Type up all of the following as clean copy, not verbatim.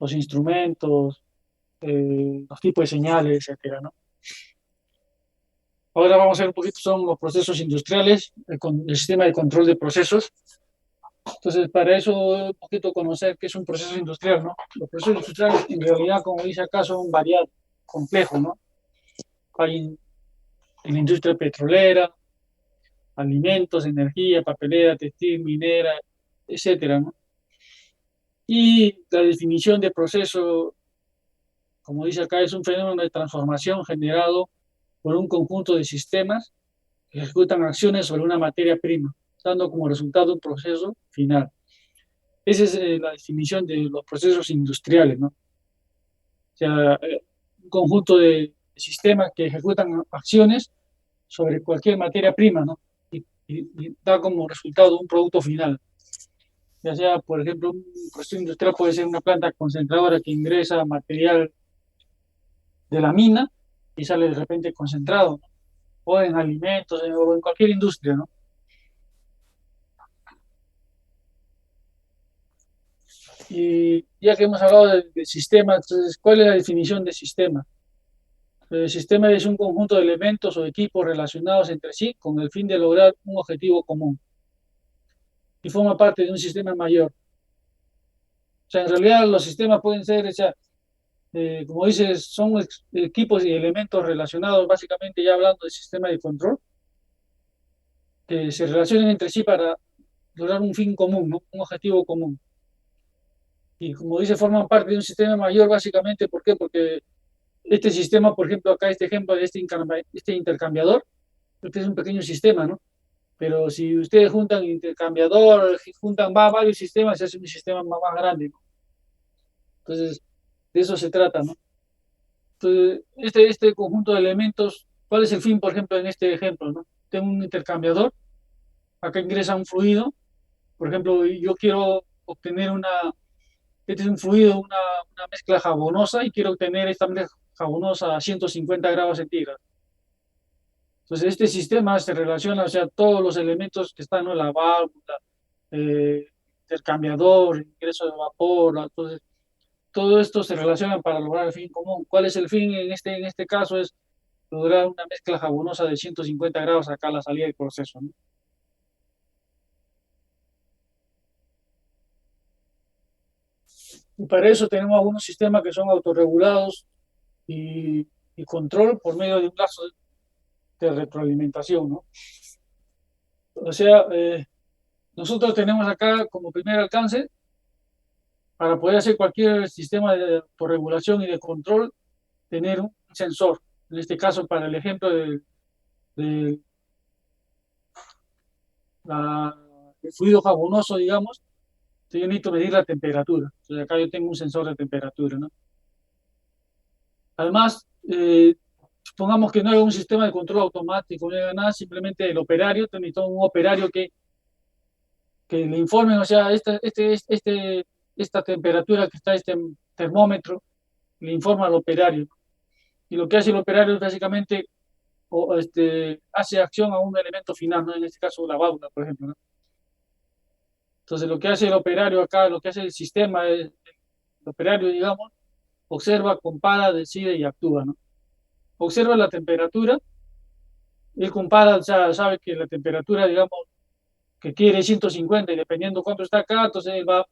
los instrumentos, los tipos de señales, etcétera, ¿no? Ahora vamos a ver un poquito, son los procesos industriales, el sistema de control de procesos. Entonces, para eso, un poquito conocer qué es un proceso industrial, ¿no? Los procesos industriales, en realidad, como dice acá, son variados, complejos, ¿no? Hay en la industria petrolera, alimentos, energía, papelera, textil, minera, etcétera, ¿no? Y la definición de proceso, como dice acá, es un fenómeno de transformación generado por un conjunto de sistemas que ejecutan acciones sobre una materia prima, dando como resultado un proceso final. Esa es la definición de los procesos industriales, ¿no? O sea, un conjunto de sistemas que ejecutan acciones sobre cualquier materia prima, ¿no? Y da como resultado un producto final. Ya sea, por ejemplo, un proceso industrial puede ser una planta concentradora que ingresa material de la mina y sale de repente concentrado, ¿no? O en alimentos, o en cualquier industria, ¿no? Y ya que hemos hablado de sistema, entonces, ¿cuál es la definición de sistema? El sistema es un conjunto de elementos o equipos relacionados entre sí con el fin de lograr un objetivo común y forma parte de un sistema mayor. O sea, en realidad los sistemas pueden ser, o sea, como dices, son equipos y elementos relacionados, básicamente ya hablando de sistema de control, que se relacionan entre sí para lograr un fin común, ¿no? Un objetivo común. Y como dice, forman parte de un sistema mayor, básicamente, ¿por qué? Porque este sistema, por ejemplo, acá este ejemplo de este intercambiador, este es un pequeño sistema, ¿no? Pero si ustedes juntan intercambiador, juntan varios sistemas, se hace un sistema más grande, ¿no? Entonces, de eso se trata, ¿no? Entonces, este conjunto de elementos, ¿cuál es el fin, por ejemplo, en este ejemplo, ¿no? Tengo un intercambiador, acá ingresa un fluido, por ejemplo, yo quiero obtener este es un fluido, una mezcla jabonosa y quiero obtener esta mezcla jabonosa a 150 grados centígrados. Entonces, este sistema se relaciona, o sea, todos los elementos que están, ¿no? La válvula, intercambiador, ingreso de vapor, ¿no? Entonces, todo esto se relaciona para lograr el fin común. ¿Cuál es el fin en este caso? Es lograr una mezcla jabonosa de 150 grados acá a la salida del proceso, ¿no? Y para eso tenemos algunos sistemas que son autorregulados y control por medio de un lazo de retroalimentación, ¿no? O sea, nosotros tenemos acá como primer alcance, para poder hacer cualquier sistema de autorregulación y de control, tener un sensor. En este caso, para el ejemplo de el fluido jabonoso, digamos, yo necesito medir la temperatura. Entonces acá yo tengo un sensor de temperatura, ¿no? Además, supongamos que no hay un sistema de control automático, no hay nada, simplemente el operario, necesito un operario que le informen, o sea, esta temperatura que está este termómetro, le informa al operario. Y lo que hace el operario es básicamente hace acción a un elemento final, ¿no? En este caso la válvula, por ejemplo, ¿no? Entonces lo que hace el operario acá, lo que hace el sistema, el operario, digamos, observa, compara, decide y actúa, ¿no? Observa la temperatura, él compara, o sea, sabe que la temperatura, digamos, que quiere 150 y dependiendo cuánto está acá, entonces él va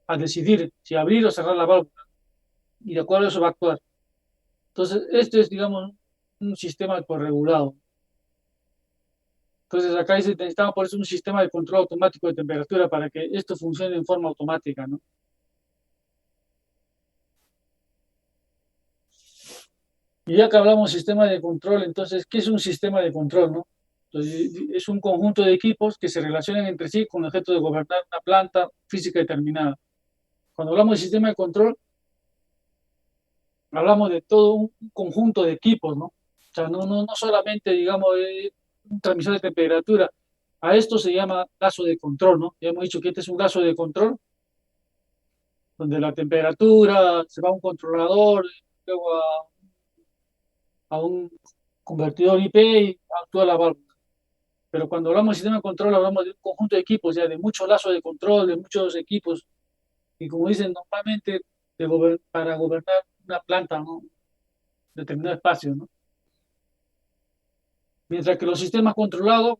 a decidir si abrir o cerrar la válvula y de acuerdo a eso va a actuar. Entonces, este es, digamos, un sistema corregulado. Entonces, acá dice, necesitamos por eso un sistema de control automático de temperatura para que esto funcione en forma automática, ¿no? Y ya que hablamos de sistema de control, entonces, ¿qué es un sistema de control, no? Entonces, es un conjunto de equipos que se relacionan entre sí con el objeto de gobernar una planta física determinada. Cuando hablamos de sistema de control, hablamos de todo un conjunto de equipos, ¿no? O sea, no solamente, digamos, un transmisor de temperatura. A esto se llama lazo de control, ¿no? Ya hemos dicho que este es un lazo de control donde la temperatura se va a un controlador, luego a un convertidor IP y actúa la válvula. Pero cuando hablamos de sistema de control, hablamos de un conjunto de equipos, ya de muchos lazos de control, de muchos equipos. Y como dicen, normalmente para gobernar una planta, ¿no? Determinado espacio, ¿no? Mientras que los sistemas controlados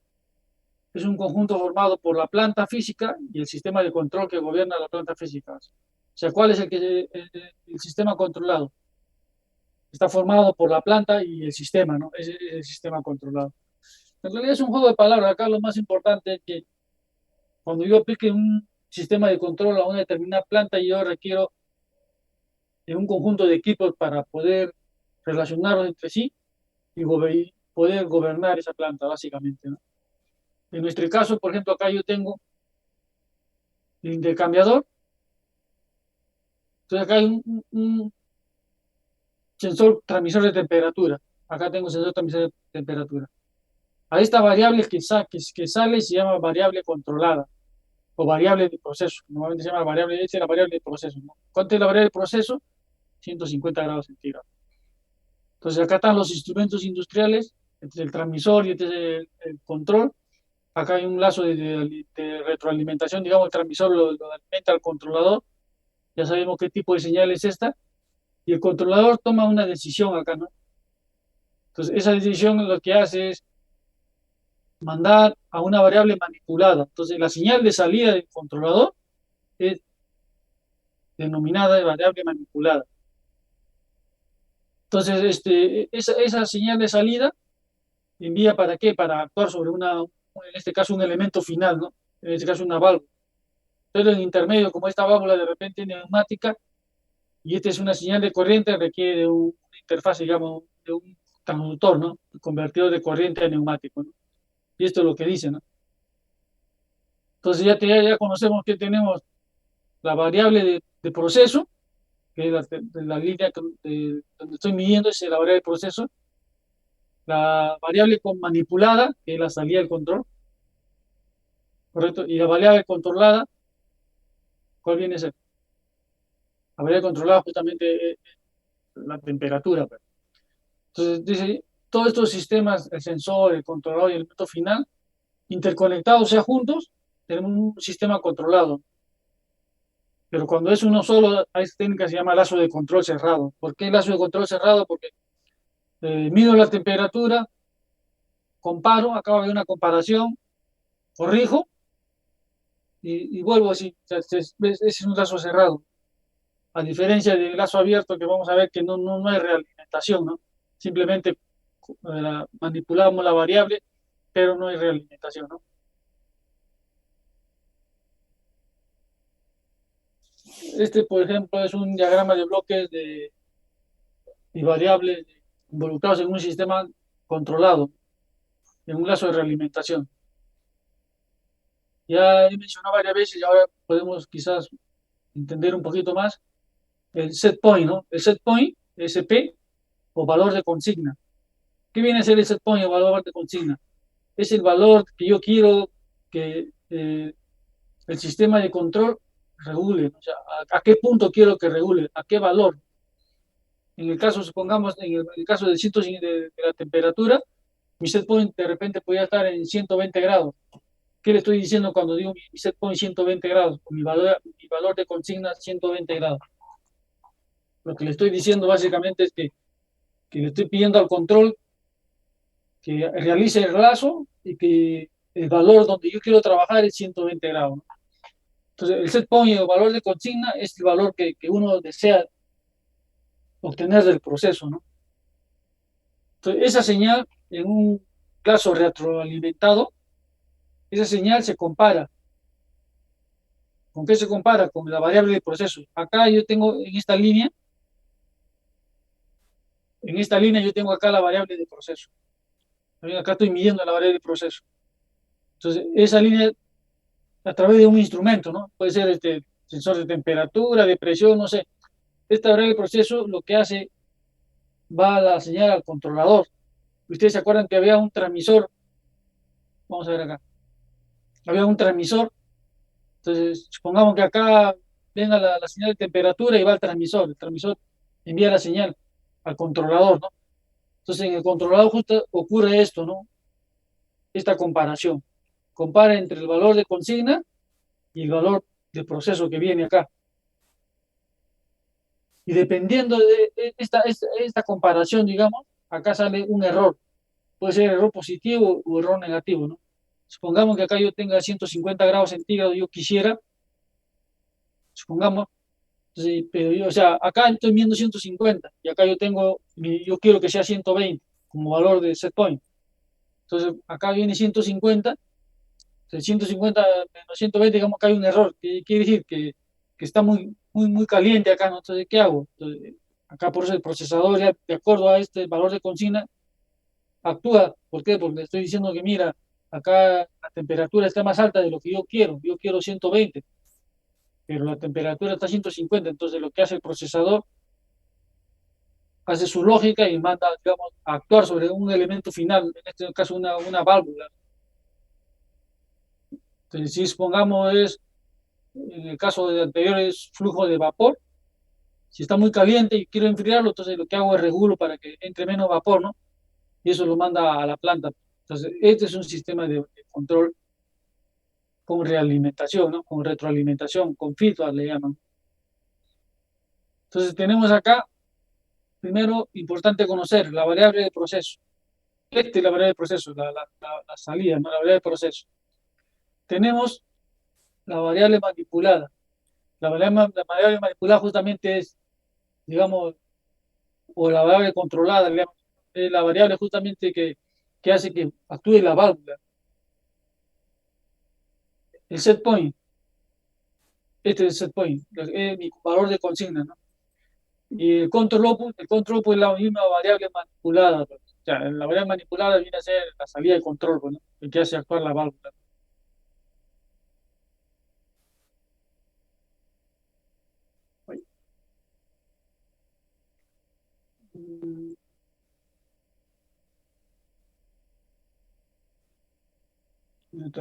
es un conjunto formado por la planta física y el sistema de control que gobierna la planta física. O sea, ¿cuál es el sistema controlado? Está formado por la planta y el sistema, ¿no? Es el sistema controlado. En realidad es un juego de palabras. Acá lo más importante es que cuando yo aplique un sistema de control a una determinada planta, yo requiero de un conjunto de equipos para poder relacionarlos entre sí y poder gobernar esa planta, básicamente, ¿no? En nuestro caso, por ejemplo, acá yo tengo el intercambiador. Entonces acá hay un sensor transmisor de temperatura. Acá tengo un sensor transmisor de temperatura. A esta variable que sale se llama variable controlada o variable de proceso. Normalmente se llama variable, esta es la variable de proceso, ¿no? ¿Cuánto es la variable de proceso? 150 grados centígrados. Entonces acá están los instrumentos industriales, este es el transmisor y este es el control. Acá hay un lazo de retroalimentación, digamos, el transmisor lo alimenta al controlador. Ya sabemos qué tipo de señal es esta. Y el controlador toma una decisión acá, ¿no? Entonces esa decisión lo que hace es mandar a una variable manipulada. Entonces la señal de salida del controlador es denominada variable manipulada. Entonces esa señal de salida envía para qué? Para actuar sobre en este caso, un elemento final, ¿no? En este caso, una válvula. Pero en intermedio, como esta válvula de repente es neumática, y esta es una señal de corriente, requiere de una interfaz, digamos, de un transductor, ¿no? Un convertidor de corriente a neumático, ¿no? Y esto es lo que dice, ¿no? Entonces ya conocemos que tenemos la variable de proceso, que es la línea donde estoy midiendo, es la variable de proceso, la variable manipulada, que es la salida del control, ¿correcto? Y la variable controlada, ¿cuál viene a ser? La variable controlada justamente es la temperatura, pues. Entonces, dice, todos estos sistemas, el sensor, el controlador y el elemento final, interconectados, o sea, juntos, tenemos un sistema controlado. Pero cuando es uno solo, hay esta técnica que se llama lazo de control cerrado. ¿Por qué lazo de control cerrado? Porque mido la temperatura, comparo, acabo de una comparación, corrijo y vuelvo así. O sea, ese es un lazo cerrado. A diferencia del lazo abierto, que vamos a ver que no hay realimentación, ¿no? Simplemente manipulamos la variable, pero no hay realimentación, ¿no? Este, por ejemplo, es un diagrama de bloques y variables involucrados en un sistema controlado, en un lazo de realimentación. Ya he mencionado varias veces y ahora podemos quizás entender un poquito más el set point, ¿no? El set point, SP, o valor de consigna. ¿Qué viene a ser el set point o valor de consigna? Es el valor que yo quiero que el sistema de control regule. O sea, a qué punto quiero que regule, a qué valor. En el caso, supongamos, en el caso del de la temperatura, mi set point de repente podría estar en 120 grados. ¿Qué le estoy diciendo cuando digo mi set point 120 grados? Mi valor de consigna 120 grados. Lo que le estoy diciendo básicamente es que le estoy pidiendo al control que realice el lazo y que el valor donde yo quiero trabajar es 120 grados, ¿no? Entonces, el set point o valor de consigna es el valor que uno desea obtener del proceso, ¿no? Entonces, esa señal en un caso retroalimentado, esa señal se compara. ¿Con qué se compara? Con la variable de proceso. Acá yo tengo en esta línea yo tengo acá la variable de proceso. Acá estoy midiendo la variable de proceso. Entonces, esa línea a través de un instrumento, ¿no? Puede ser este sensor de temperatura, de presión, no sé. Esta variable de proceso lo que hace va a la señal al controlador. Ustedes se acuerdan que había un transmisor. Vamos a ver acá. Había un transmisor. Entonces, supongamos que acá venga la señal de temperatura y va al transmisor. El transmisor envía la señal al controlador, ¿no? Entonces, en el controlador justo ocurre esto, ¿no? Esta comparación. Compara entre el valor de consigna y el valor de proceso que viene acá. Y dependiendo de esta comparación, digamos, acá sale un error. Puede ser error positivo o error negativo, ¿no? Supongamos que acá yo tenga 150 grados centígrados, yo quisiera, supongamos, sí, pero yo, o sea, acá estoy viendo 150 y acá yo tengo, yo quiero que sea 120 como valor de set point. Entonces, acá viene 150, entonces 150 menos 120, digamos que hay un error, que quiere decir que está muy caliente acá, ¿no? Entonces, ¿qué hago? Entonces, acá por eso el procesador, ya de acuerdo a este valor de consigna, actúa. ¿Por qué? Porque le estoy diciendo que, mira, acá la temperatura está más alta de lo que yo quiero 120, pero la temperatura está 150, entonces lo que hace el procesador hace su lógica y manda, digamos, a actuar sobre un elemento final, en este caso una válvula. Entonces, si supongamos en el caso de anterior es flujo de vapor, si está muy caliente y quiero enfriarlo, entonces lo que hago es regulo para que entre menos vapor, ¿no? Y eso lo manda a la planta. Entonces, este es un sistema de control con realimentación, ¿no? Con retroalimentación, con feedback le llaman. Entonces, tenemos acá, primero, importante conocer la variable de proceso. Esta es la variable de proceso, la salida, ¿no? La variable de proceso. Tenemos la variable manipulada. La variable manipulada justamente es, digamos, o la variable controlada, digamos, es la variable justamente que hace que actúe la válvula. El set point, este es el set point, es mi valor de consigna, ¿no? Y el control output es la misma variable manipulada, pues. O sea, la variable manipulada viene a ser la salida de control, pues, ¿no? El que hace actuar la válvula. Mm,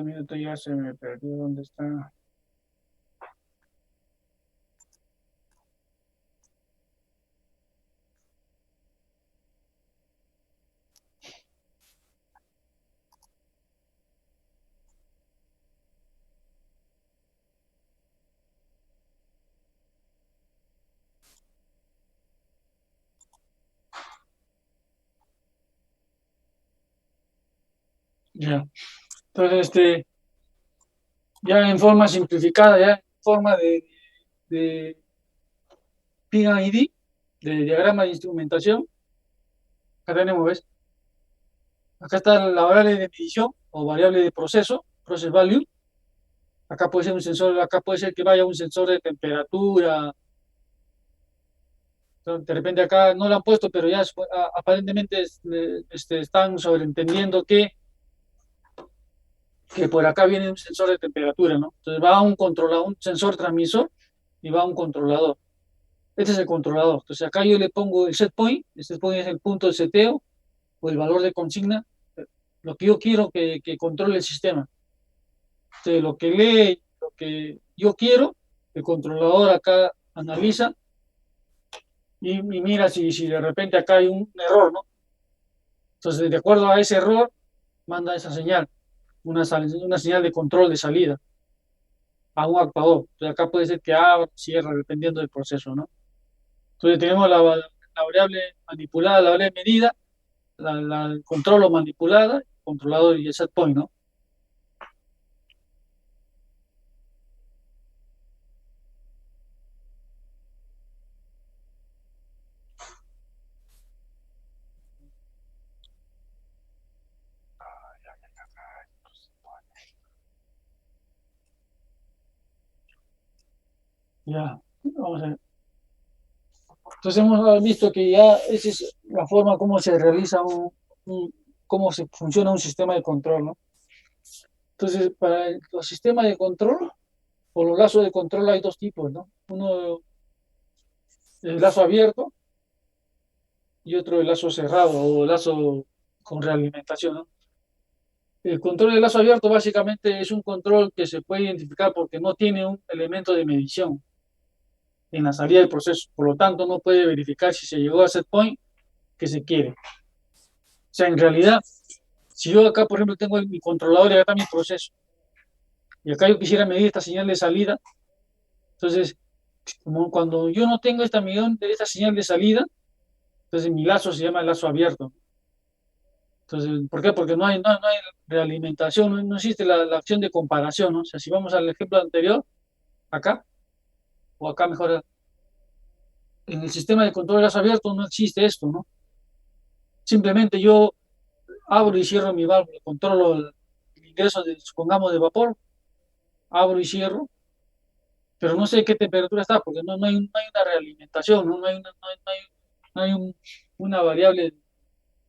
minuto, ya se me perdió dónde está. Ya. Entonces, ya en forma simplificada, ya en forma de PID, de diagrama de instrumentación, acá tenemos, ¿ves? Acá está la variable de medición o variable de proceso, process value. Acá puede ser un sensor, acá puede ser que vaya un sensor de temperatura. Entonces, de repente acá no lo han puesto, pero ya aparentemente están sobreentendiendo que por acá viene un sensor de temperatura, ¿no? Entonces va a un controlador, un sensor transmisor y va a un controlador. Este es el controlador. Entonces acá yo le pongo el set point es el punto de seteo o el valor de consigna, lo que yo quiero que controle el sistema. Entonces lo que lee, lo que yo quiero, el controlador acá analiza y mira si de repente acá hay un error, ¿no? Entonces de acuerdo a ese error, manda esa señal, una señal de control de salida a un actuador. Entonces acá puede ser que abra, cierre, dependiendo del proceso, ¿no? Entonces tenemos la variable manipulada, la variable medida, el control o manipulada, el controlador y el set point, ¿no? Ya, vamos a ver. Entonces hemos visto que ya esa es la forma como se realiza cómo se funciona un sistema de control, ¿no? Entonces, para los sistemas de control o los lazos de control hay dos tipos, ¿no? Uno, el lazo abierto y otro el lazo cerrado o lazo con realimentación, ¿no? El control de lazo abierto básicamente es un control que se puede identificar porque no tiene un elemento de medición en la salida del proceso. Por lo tanto, no puede verificar si se llegó a set point que se quiere. O sea, en realidad, si yo acá, por ejemplo, tengo mi controlador y acá está mi proceso, y acá yo quisiera medir esta señal de salida, entonces Como cuando yo no tengo esta señal de salida, entonces mi lazo se llama lazo abierto. Entonces, ¿por qué? Porque no hay realimentación, no existe la acción de comparación, ¿no? O sea, si vamos al ejemplo anterior, acá, o acá mejor, en el sistema de control de lazo abierto no existe esto, ¿no? Simplemente yo abro y cierro mi válvula, controlo el ingreso, supongamos, de vapor, abro y cierro, pero no sé qué temperatura está, porque no hay una realimentación, ¿no? No hay una variable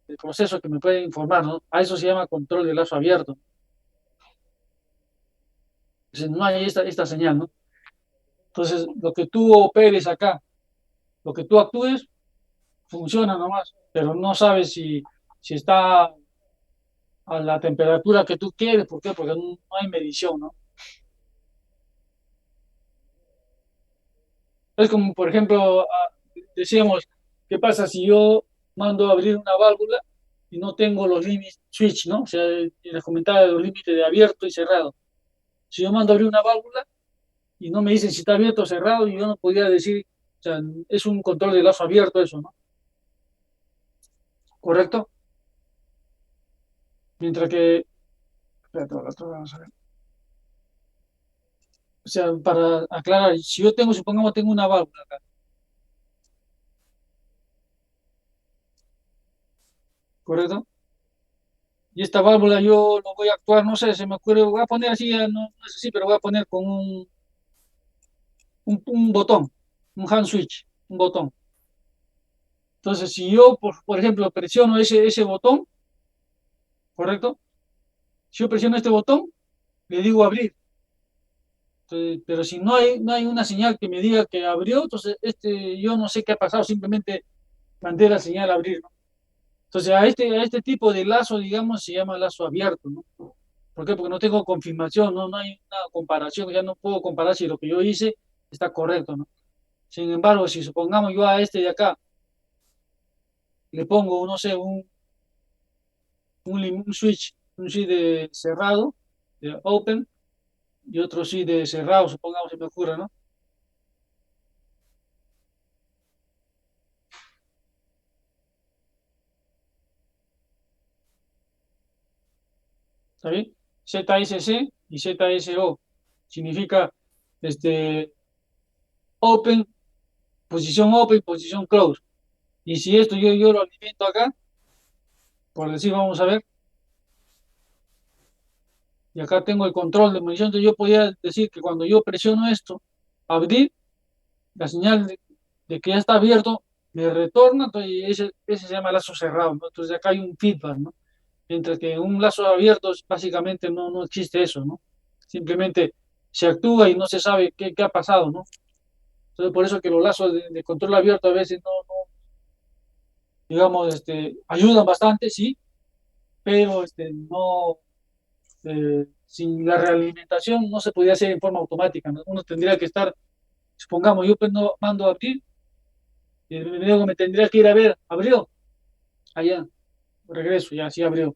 de proceso que me puede informar, ¿no? A eso se llama control de lazo abierto. Entonces, no hay esta señal, ¿no? Entonces, lo que tú operes acá, lo que tú actúes, funciona nomás, pero no sabes si está a la temperatura que tú quieres. ¿Por qué? Porque no hay medición, ¿no? Es como, por ejemplo, decíamos, ¿qué pasa si yo mando a abrir una válvula y no tengo los límites switch, ¿no? O sea, les comentaba los límites de abierto y cerrado. Si yo mando a abrir una válvula y no me dicen si está abierto o cerrado, yo no podría decir, o sea, es un control de lazo abierto eso, ¿no? ¿Correcto? Mientras que, espérate, vamos a ver. O sea, para aclarar, si yo tengo, supongamos, tengo una válvula acá, ¿correcto? Y esta válvula yo lo voy a actuar, no sé, se me ocurre, voy a poner así, no es así, pero voy a poner con un botón, un hand switch, un botón. Entonces, si yo, por ejemplo, presiono ese botón, ¿correcto? Si yo presiono este botón, le digo abrir. Entonces, pero si no hay una señal que me diga que abrió, entonces yo no sé qué ha pasado, simplemente mandé la señal a abrir, ¿no? Entonces, a este tipo de lazo, digamos, se llama lazo abierto, ¿no? ¿Por qué? Porque no tengo confirmación, no hay una comparación, ya no puedo comparar si lo que yo hice está correcto, ¿no? Sin embargo, si supongamos yo a este de acá le pongo, no sé, un switch de cerrado, de open, y otro switch de cerrado, supongamos, se me ocurre, ¿no? ¿Está bien? ZSC y ZSO significa este, open, posición close. Y si esto yo lo alimento acá, por decir, vamos a ver, y acá tengo el control de munición, entonces yo podría decir que cuando yo presiono esto, abrir, la señal de que ya está abierto me retorna, entonces ese se llama lazo cerrado, ¿no? Entonces acá hay un feedback, ¿no? Mientras que en un lazo abierto básicamente no existe eso, ¿no? Simplemente se actúa y no se sabe qué ha pasado, ¿no? Entonces por eso que los lazos de control abierto a veces digamos, ayudan bastante, sí, pero no, sin la realimentación no se podía hacer en forma automática, ¿no? Uno tendría que estar, supongamos, yo pues no mando a abrir, y luego me tendría que ir a ver, abrió, allá, regreso, ya sí abrió.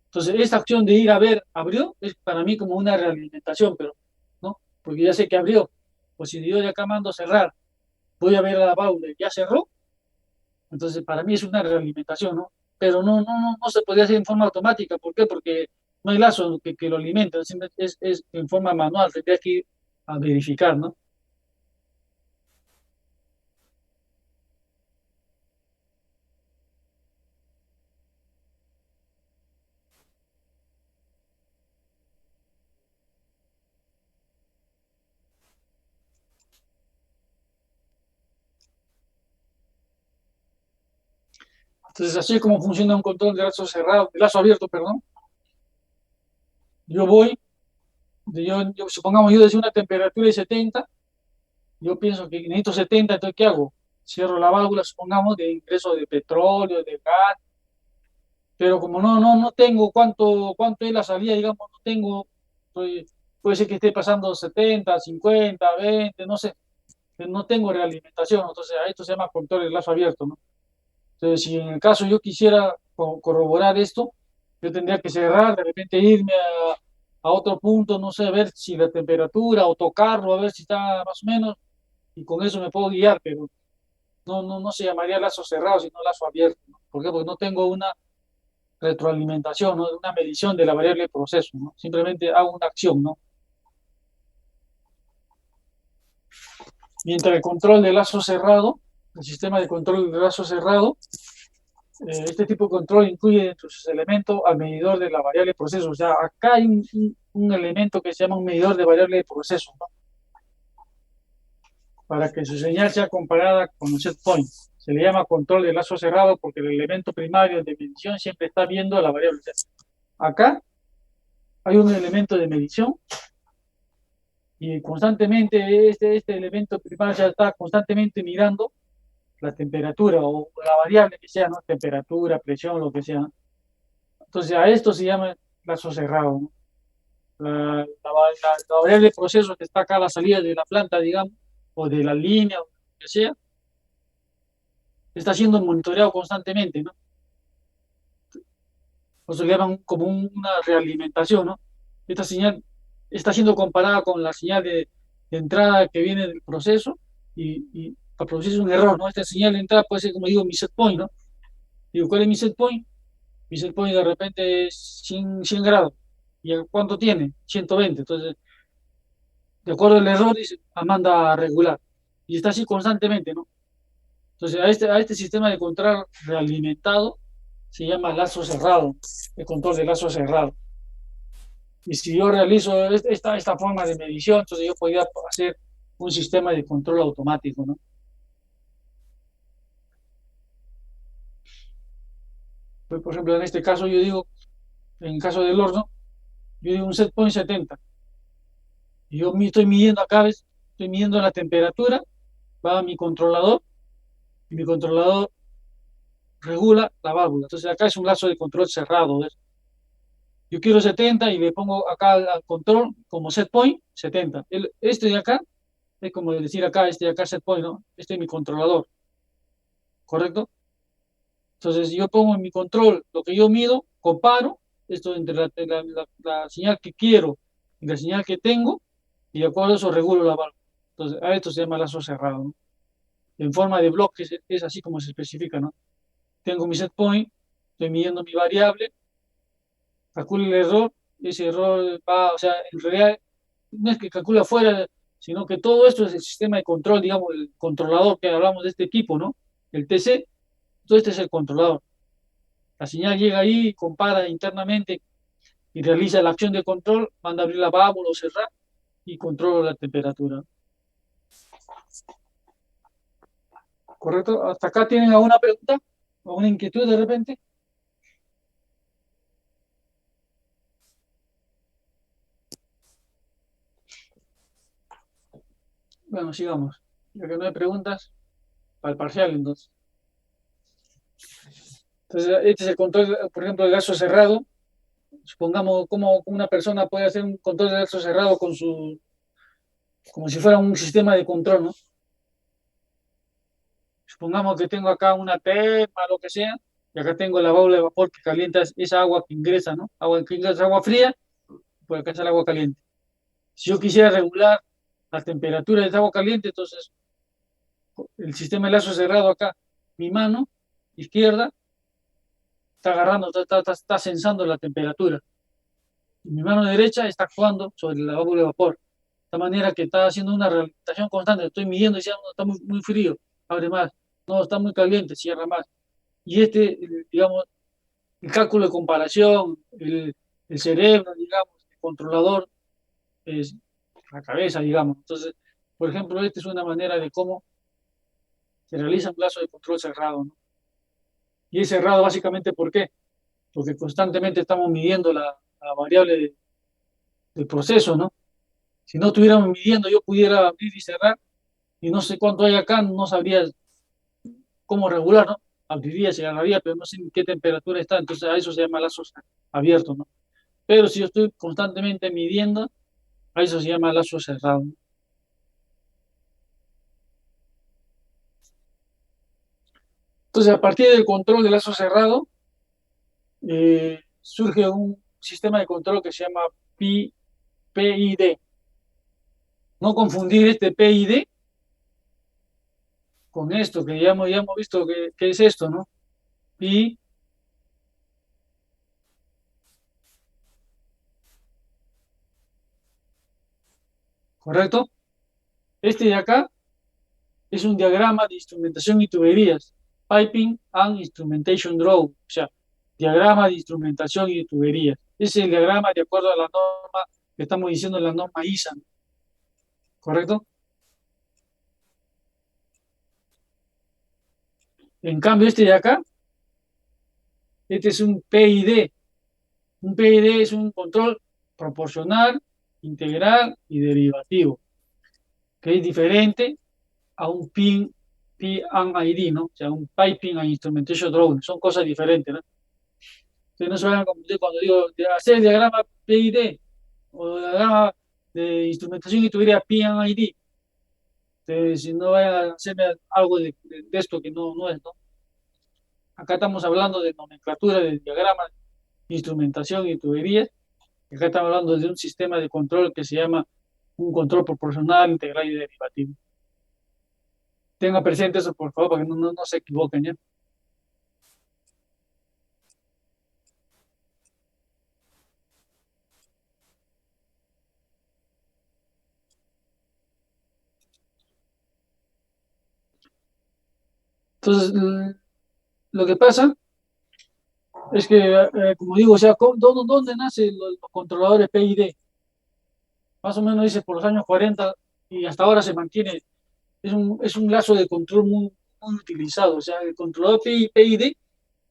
Entonces, esta acción de ir a ver, abrió, es para mí como una realimentación, pero, ¿no? Porque ya sé que abrió. Pues si yo de acá mando a cerrar, voy a ver a la válvula, ya cerró, entonces para mí es una realimentación, ¿no? Pero no se podía hacer en forma automática. ¿Por qué? Porque no hay lazo que lo alimenta, es en forma manual, tendría que ir a verificar, ¿no? Entonces, así es como funciona un control de lazo cerrado, de lazo abierto, perdón. Yo voy, supongamos yo desde una temperatura de 70, yo pienso que necesito 70, entonces ¿qué hago? Cierro la válvula, supongamos, de ingreso de petróleo, de gas, pero como no tengo cuánto es la salida, digamos, no tengo, puede ser que esté pasando 70, 50, 20, no sé, pero no tengo realimentación, entonces a esto se llama control de lazo abierto, ¿no? Entonces, si en el caso yo quisiera corroborar esto, yo tendría que cerrar, de repente irme a otro punto, no sé, ver si la temperatura o tocarlo, a ver si está más o menos. y con eso me puedo guiar, pero no se llamaría lazo cerrado, sino lazo abierto, ¿no? ¿Por qué? Porque no tengo una retroalimentación, ¿no? Una medición de la variable de proceso, ¿no? Simplemente hago una acción, ¿no? Mientras el control de lazo cerrado, el sistema de control de lazo cerrado, este tipo de control incluye entre sus elementos al medidor de la variable de proceso. O sea, acá hay un elemento que se llama un medidor de variable de proceso, ¿no? Para que su señal sea comparada con un set point. Se le llama control de lazo cerrado porque el elemento primario de medición siempre está viendo la variable. Acá hay un elemento de medición y constantemente este elemento primario ya está constantemente mirando la temperatura o la variable que sea, ¿no? Temperatura, presión, lo que sea. Entonces a esto se llama lazo cerrado, ¿no? La variable de proceso que está acá a la salida de la planta, digamos, o de la línea, o lo que sea, está siendo monitoreado constantemente, ¿no? O se le llaman como una realimentación, ¿no? Esta señal está siendo comparada con la señal de entrada que viene del proceso y para producir un error, ¿no? Esta señal de entrada puede ser, como digo, mi set point, ¿no? Digo, ¿cuál es mi set point? Mi set point de repente es 100 grados. ¿Y cuánto tiene? 120. Entonces, de acuerdo al error, dice, manda a regular. Y está así constantemente, ¿no? Entonces, a este sistema de control realimentado se llama lazo cerrado, el control de lazo cerrado. Y si yo realizo esta forma de medición, entonces yo podría hacer un sistema de control automático, ¿no? Pues, por ejemplo, en este caso yo digo, en el caso del horno, yo digo un set point 70. Y yo estoy midiendo acá, ¿ves? Estoy midiendo la temperatura, va a mi controlador, y mi controlador regula la válvula. Entonces acá es un lazo de control cerrado, ¿ves? Yo quiero 70 y le pongo acá al control como set point 70. Este de acá es como decir acá, este de acá set point, ¿no? Este es mi controlador, ¿correcto? Entonces yo pongo en mi control lo que yo mido, comparo esto entre la señal que quiero y la señal que tengo, y de acuerdo a eso regulo la válvula. Entonces a esto se llama lazo cerrado, ¿no? En forma de bloques es así como se especifica, ¿no? Tengo mi set point, estoy midiendo mi variable, calculo el error, ese error va, o sea, en realidad no es que calcula afuera, sino que todo esto es el sistema de control, digamos, el controlador que hablamos de este equipo, ¿no? El TC, todo este es el controlador. La señal llega ahí, compara internamente y realiza la acción de control, manda a abrir la válvula o cerrar y controla la temperatura. ¿Correcto? ¿Hasta acá tienen alguna pregunta? ¿Alguna inquietud de repente? Bueno, sigamos. Ya que no hay preguntas, para el parcial entonces. Entonces, este es el control, por ejemplo, del lazo cerrado. Supongamos cómo una persona puede hacer un control de lazo cerrado como si fuera un sistema de control, ¿no? Supongamos que tengo acá una terma, lo que sea, y acá tengo la válvula de vapor que calienta esa agua que ingresa, ¿no? Agua que ingresa, agua fría, por acá está el agua caliente. Si yo quisiera regular la temperatura de esa agua caliente, entonces el sistema de lazo cerrado acá, mi mano izquierda está agarrando, está sensando la temperatura. Y mi mano derecha está actuando sobre la válvula de vapor. De esta manera que está haciendo una realimentación constante. Estoy midiendo y diciendo, no, está muy frío, abre más. No, está muy caliente, cierra más. Y digamos, el cálculo de comparación, el cerebro, digamos, el controlador, es la cabeza, digamos. Entonces, por ejemplo, esta es una manera de cómo se realiza un plazo de control cerrado, ¿no? Y es cerrado básicamente, ¿por qué? Porque constantemente estamos midiendo la variable del proceso, ¿no? Si no estuviéramos midiendo, yo pudiera abrir y cerrar y no sé cuánto hay acá, no sabría cómo regular, ¿no? Abriría, cerraría, pero no sé en qué temperatura está, entonces a eso se llama lazos abiertos, ¿no? Pero si yo estoy constantemente midiendo, a eso se llama lazo cerrado, ¿no? Entonces, a partir del control de lazo cerrado, surge un sistema de control que se llama PID. No confundir este PID con esto, que ya hemos visto que es esto, ¿no? Y, ¿correcto? Este de acá es un diagrama de instrumentación y tuberías, Piping and Instrumentation Draw, o sea, diagrama de instrumentación y tuberías. Ese es el diagrama de acuerdo a la norma que estamos diciendo, la norma ISA, ¿correcto? En cambio, este de acá, este es un PID. Un PID es un control proporcional, integral y derivativo, que es diferente a un P and ID, ¿no? O sea, un Piping and Instrumentation Drawing. Son cosas diferentes, ¿no? Ustedes no se van a confundir cuando digo de hacer el diagrama PID o diagrama de instrumentación y tuviera P and ID. Entonces, si no vayan a hacerme algo de esto que no es, ¿no? Acá estamos hablando de nomenclatura del diagrama de instrumentación y tuberías. Acá estamos hablando de un sistema de control que se llama un control proporcional, integral y derivativo. Tengan presente eso, por favor, para que no se equivoquen, ¿ya? Entonces, lo que pasa es que, como digo, o sea, ¿dónde nacen los controladores PID? Más o menos dice por los años 40 y hasta ahora se mantiene. Es un lazo de control muy utilizado. O sea, el controlador PID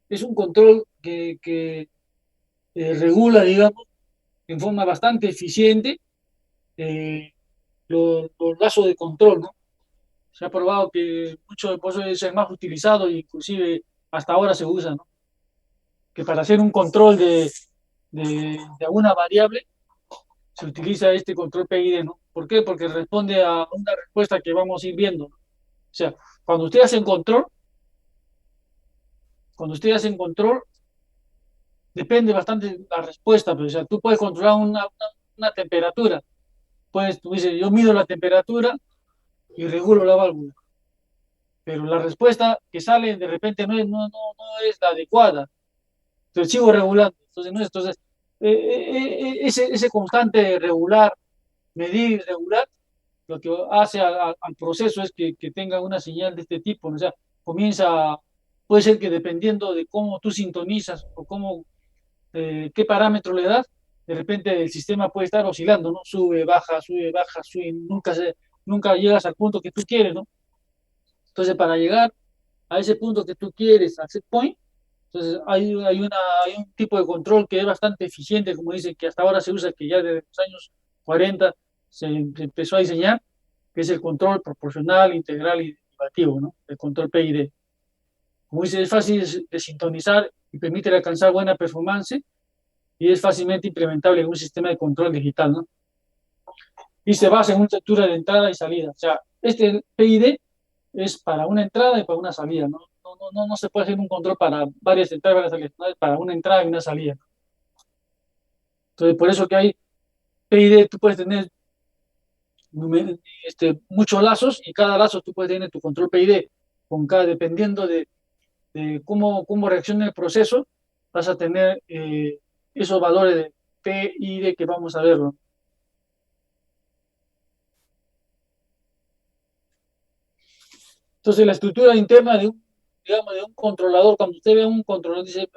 es un control que regula, digamos, en forma bastante eficiente eh, los lazos de control, ¿no? Se ha probado que mucho por eso es el más utilizado e inclusive hasta ahora se usa, ¿no? Que para hacer un control de alguna variable se utiliza este control PID, ¿no? ¿Por qué? Porque responde a una respuesta que vamos a ir viendo, ¿no? O sea, cuando ustedes hacen control, cuando ustedes hacen control, depende bastante de la respuesta, pero, o sea, tú puedes controlar una temperatura, pues tú dices, yo mido la temperatura y regulo la válvula, pero la respuesta que sale de repente no es la adecuada, entonces sigo regulando, entonces no es, entonces ese constante regular, medir y regular, lo que hace al proceso es que tenga una señal de este tipo, ¿no? O sea, comienza, puede ser que dependiendo de cómo tú sintonizas o cómo, qué parámetro le das, de repente el sistema puede estar oscilando, ¿no? Sube, baja, sube, nunca llegas al punto que tú quieres, ¿no? Entonces, para llegar a ese punto que tú quieres, a set point, entonces hay un tipo de control que es bastante eficiente, como dice, que hasta ahora se usa, que ya desde los años 40 se empezó a diseñar, que es el control proporcional, integral y derivativo, ¿no? El control PID. Como dice, es fácil de sintonizar y permite alcanzar buena performance y es fácilmente implementable en un sistema de control digital, ¿no? Y se basa en una estructura de entrada y salida. O sea, este PID es para una entrada y para una salida, ¿no? No se puede hacer un control para varias entradas y varias salidas, no, es para una entrada y una salida. Entonces, por eso que hay PID, tú puedes tener muchos lazos y cada lazo tú puedes tener tu control PID con cada, dependiendo de cómo reacciona el proceso, vas a tener esos valores de PID que vamos a verlo. Entonces, la estructura interna digamos, de un controlador, cuando usted ve un controlador, dice,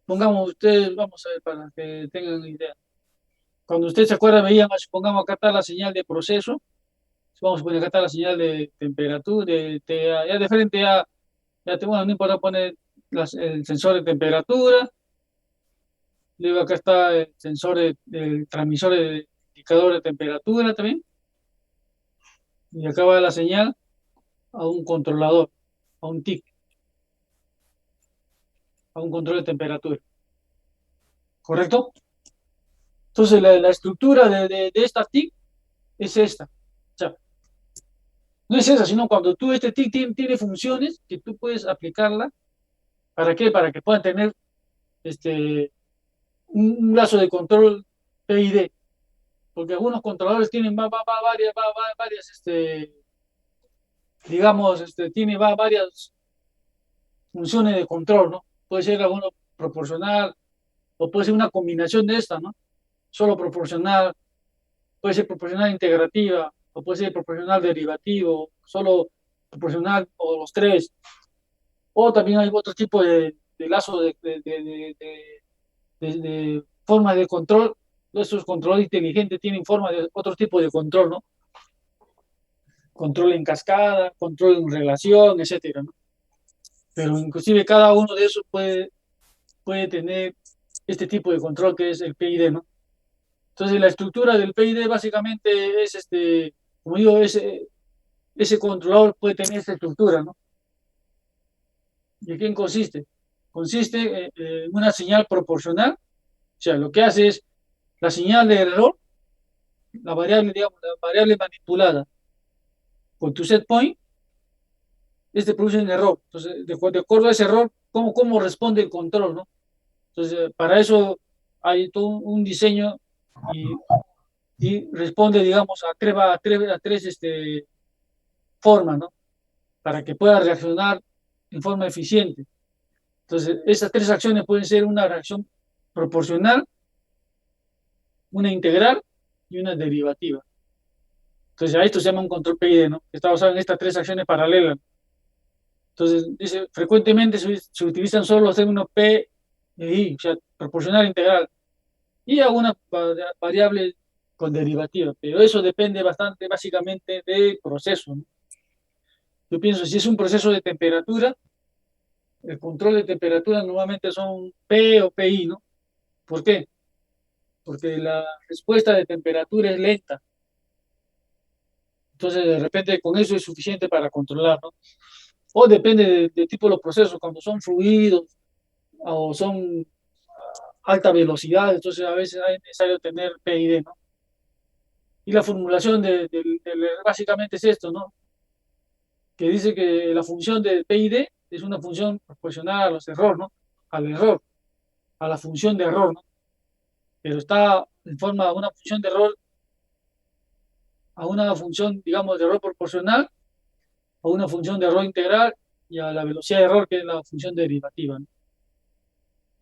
pongamos ustedes, vamos a ver para que tengan una idea. Cuando usted se acuerda, veían, pongamos acá está la señal de proceso, vamos a poner acá está la señal de temperatura, ya de frente bueno, no importa poner el sensor de temperatura, luego acá está el sensor el transmisor de indicador de temperatura también, y acá va la señal a un controlador, a un TIC, a un control de temperatura, ¿correcto? Entonces la estructura de esta TIC es esta. O sea, no es esa, sino cuando tú este TIC tiene funciones que tú puedes aplicarla. ¿Para qué? Para que puedan tener este, un lazo de control PID. Porque algunos controladores tienen varias digamos, tiene varias funciones de control, ¿no? Puede ser alguno proporcional o puede ser una combinación de esta, ¿no? Solo proporcional, puede ser proporcional integrativa o puede ser proporcional derivativo, solo proporcional o los tres. O también hay otro tipo de lazo de forma de control. Estos controles inteligentes tienen forma de otro tipo de control, ¿no? Control en cascada, control en relación, etcétera, ¿no? Pero inclusive cada uno de esos puede tener este tipo de control que es el PID, ¿no? Entonces la estructura del PID básicamente es como digo, ese controlador puede tener esta estructura, ¿no? ¿Y en qué consiste? Consiste en una señal proporcional, o sea, lo que hace es la señal de error, la variable, digamos, la variable manipulada con tu set point, produce un error. Entonces, de acuerdo a ese error, ¿cómo responde el control, ¿no? Entonces, para eso hay todo un diseño y, y responde, digamos, a tres formas, ¿no? Para que pueda reaccionar en forma eficiente. Entonces, esas tres acciones pueden ser una reacción proporcional, una integral y una derivativa. Entonces, a esto se llama un control PID, ¿no? Que está basado en estas tres acciones paralelas. Entonces, dice, frecuentemente se utilizan solo los términos P e I, o sea, proporcional, integral, y algunas variables con derivativa, pero eso depende bastante, básicamente, del proceso, ¿no? Yo pienso, si es un proceso de temperatura, el control de temperatura normalmente son P o PI, ¿no? ¿Por qué? Porque la respuesta de temperatura es lenta. Entonces, de repente, con eso es suficiente para controlar, ¿no? O depende de tipo de los procesos, cuando son fluidos o son alta velocidad, entonces a veces es necesario tener PID, ¿no? Y la formulación básicamente es esto, ¿no? Que dice que la función de PID es una función proporcional a los errores, ¿no? Al error, a la función de error, ¿no? Pero está en forma de una función de error a una función, digamos, de error proporcional, a una función de error integral y a la velocidad de error, que es la función derivativa, ¿no?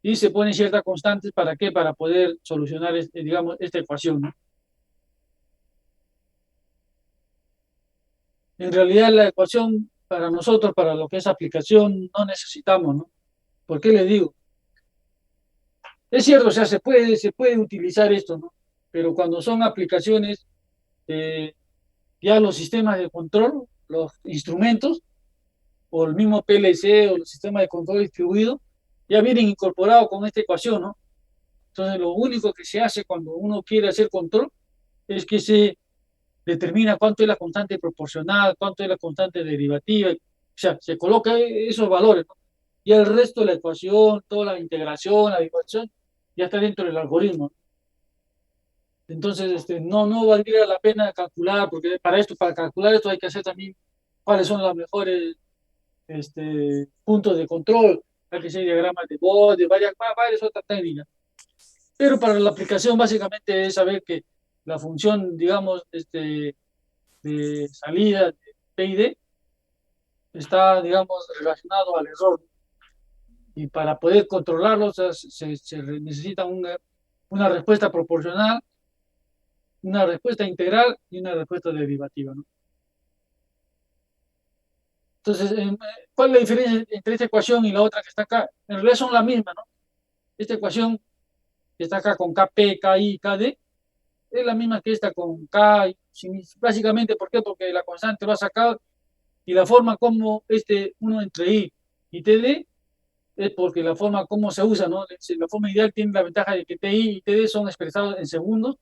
Y se ponen ciertas constantes, ¿para qué? Para poder solucionar, digamos, esta ecuación, ¿no? En realidad la ecuación para nosotros, para lo que es aplicación, no necesitamos, ¿no? ¿Por qué le digo? Es cierto, o sea, se puede utilizar esto, ¿no? Pero cuando son aplicaciones, eh, ya los sistemas de control, los instrumentos, o el mismo PLC o los sistemas de control distribuido, ya vienen incorporados con esta ecuación, ¿no? Entonces, lo único que se hace cuando uno quiere hacer control es que se determina cuánto es la constante proporcional, cuánto es la constante derivativa, o sea, se coloca esos valores, ¿no? Y el resto de la ecuación, toda la integración, la división, ya está dentro del algoritmo. Entonces, no valdría la pena calcular, porque para calcular esto hay que hacer también cuáles son los mejores puntos de control, hay que hacer diagramas de bode, varias otras técnicas. Pero para la aplicación básicamente es saber que la función, digamos, de salida de PID está, digamos, relacionado al error. Y para poder controlarlo, o sea, se necesita una respuesta proporcional, una respuesta integral y una respuesta derivativa, ¿no? Entonces, ¿cuál es la diferencia entre esta ecuación y la otra que está acá? En realidad son la misma, ¿no? Esta ecuación que está acá con KP, KI, KD, es la misma que esta con K. Básicamente, ¿por qué? Porque la constante va a sacar y la forma como uno entre I y TD es porque la forma como se usa, ¿no? La forma ideal tiene la ventaja de que TI y TD son expresados en segundos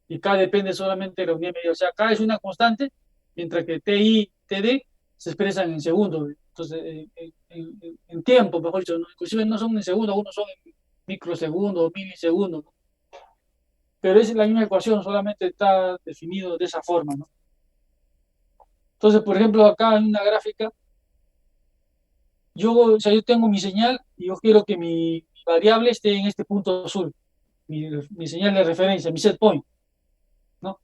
y K depende solamente de la unidad media. O sea, K es una constante, mientras que TI y TD se expresan en segundos. Entonces, en tiempo, mejor dicho, ¿no? Inclusive no son en segundos, algunos son en microsegundos o milisegundos, ¿no? Pero es la misma ecuación, solamente está definido de esa forma, ¿no? Entonces, por ejemplo, acá en una gráfica, o sea, yo tengo mi señal y yo quiero que mi variable esté en este punto azul, mi señal de referencia, mi set point, ¿no?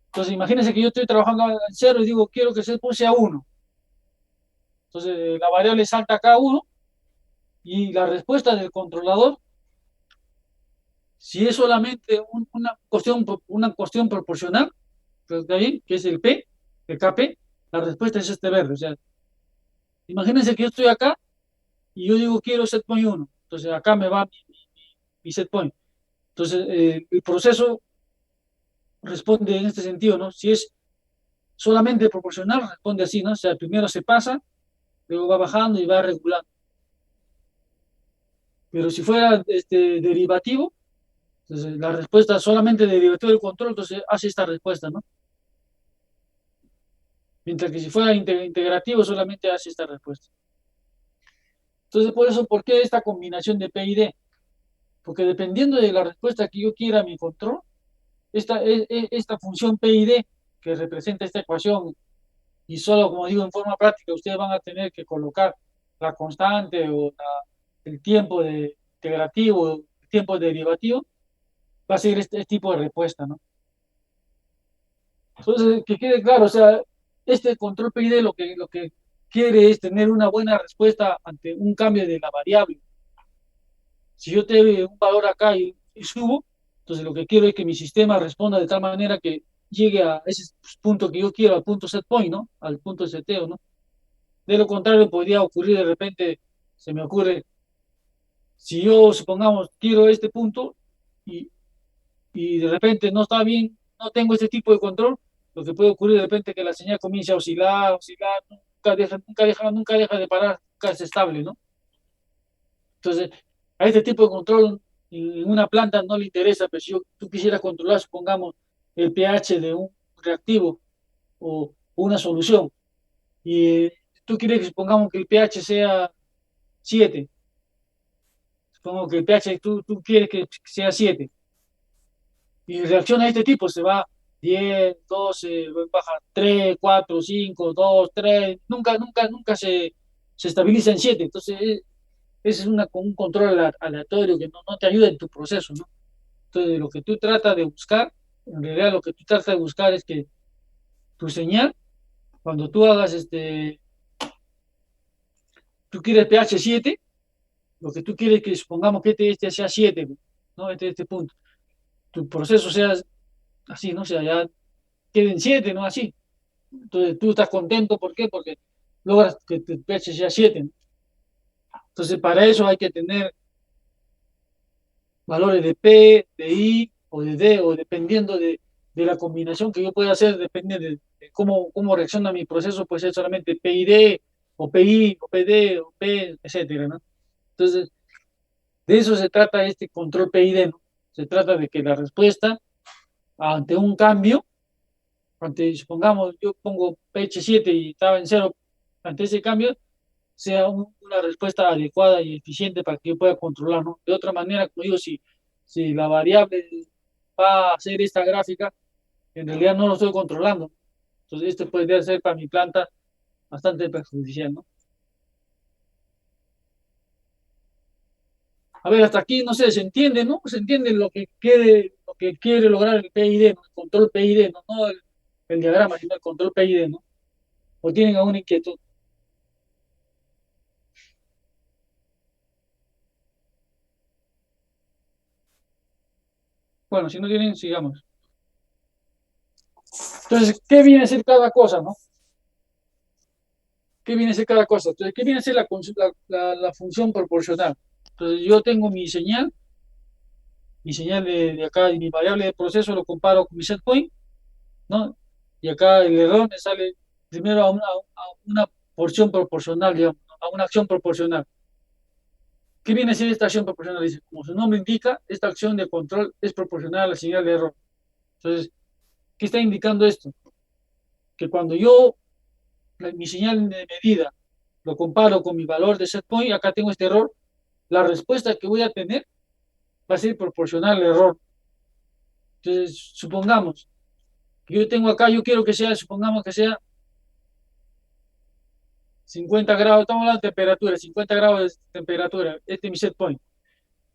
Entonces, imagínense que yo estoy trabajando en 0 y digo, quiero que set point sea 1. Entonces, la variable salta acá a 1 y la respuesta del controlador, si es solamente una cuestión proporcional, pues, ¿está bien? Que es el P, el KP, la respuesta es este verde. O sea, imagínense que yo estoy acá y yo digo, quiero set point 1. Entonces, acá me va mi set point. Entonces, el proceso responde en este sentido, ¿no? Si es solamente proporcional, responde así, ¿no? O sea, primero se pasa, luego va bajando y va regulando. Pero si fuera derivativo, entonces la respuesta solamente derivativo del control, entonces hace esta respuesta, ¿no? Mientras que si fuera integrativo, solamente hace esta respuesta. Entonces, por eso, ¿por qué esta combinación de P y D? Porque dependiendo de la respuesta que yo quiera a mi control, esta función P y D, que representa esta ecuación, y solo, como digo, en forma práctica, ustedes van a tener que colocar la constante o el tiempo integrativo, el tiempo derivativo, va a ser este tipo de respuesta, ¿no? Entonces, que quede claro, o sea, este control PID lo que quiere es tener una buena respuesta ante un cambio de la variable. Si yo te doy un valor acá y subo, entonces lo que quiero es que mi sistema responda de tal manera que llegue a ese punto que yo quiero, al punto set point, ¿no? Al punto de seteo, ¿no? De lo contrario, podría ocurrir de repente, se me ocurre, si yo, supongamos, quiero este punto y, y de repente no está bien, no tengo este tipo de control, lo que puede ocurrir de repente es que la señal comience a oscilar, oscilar, nunca deja de parar, nunca es estable, ¿no? Entonces, a este tipo de control en una planta no le interesa, pero si tú quisieras controlar, supongamos, el pH de un reactivo o una solución, y tú quieres que supongamos que el pH sea 7, supongo que el pH tú quieres que sea 7 y reacciona a este tipo, se va 10, 12, baja 3, 4, 5, 2, 3, nunca se estabiliza en 7. Entonces, ese es un control aleatorio que no te ayuda en tu proceso, ¿no? Entonces, lo que tú tratas de buscar, en realidad lo que tú tratas de buscar es que tu señal, cuando tú hagas tú quieres pH 7, lo que tú quieres que supongamos que este sea 7, ¿no? Este punto. Tu proceso sea así, ¿no? O sea, ya queden 7, ¿no? Así. Entonces tú estás contento, ¿por qué? Porque logras que tu pH sea 7. Entonces para eso hay que tener valores de P, de I o de D, o dependiendo de la combinación que yo pueda hacer, depende de cómo reacciona mi proceso, puede ser solamente P I D, o PI, o PD, o P, etcétera, ¿no? Entonces, de eso se trata este control PID, ¿no? Se trata de que la respuesta ante un cambio, supongamos, yo pongo pH 7 y estaba en 0, ante ese cambio, sea una respuesta adecuada y eficiente para que yo pueda controlar, ¿no? De otra manera, como digo, si la variable va a hacer esta gráfica, en realidad no lo estoy controlando. Entonces, esto puede ser para mi planta bastante perjudicial, ¿no? A ver, hasta aquí, no sé, se entiende, ¿no? Se entiende lo que quiere lograr el PID, ¿no? El control PID, ¿no? No el diagrama, sino el control PID, ¿no? ¿O tienen alguna inquietud? Bueno, si no tienen, sigamos. Entonces, ¿qué viene a ser cada cosa, no? ¿Qué viene a ser cada cosa? Entonces, ¿qué viene a ser la función proporcional? Entonces, yo tengo mi señal de acá y mi variable de proceso lo comparo con mi set point, ¿no? Y acá el error me sale primero a una porción proporcional, digamos, ¿no? A una acción proporcional. ¿Qué viene a ser esta acción proporcional? Dice, como su nombre indica, esta acción de control es proporcional a la señal de error. Entonces, ¿qué está indicando esto? Que cuando yo, mi señal de medida, lo comparo con mi valor de set point, acá tengo este error, la respuesta que voy a tener va a ser proporcional al error. Entonces, supongamos que yo tengo acá, yo quiero que sea, supongamos que sea 50 grados, estamos hablando de temperatura, 50 grados de temperatura, este es mi set point.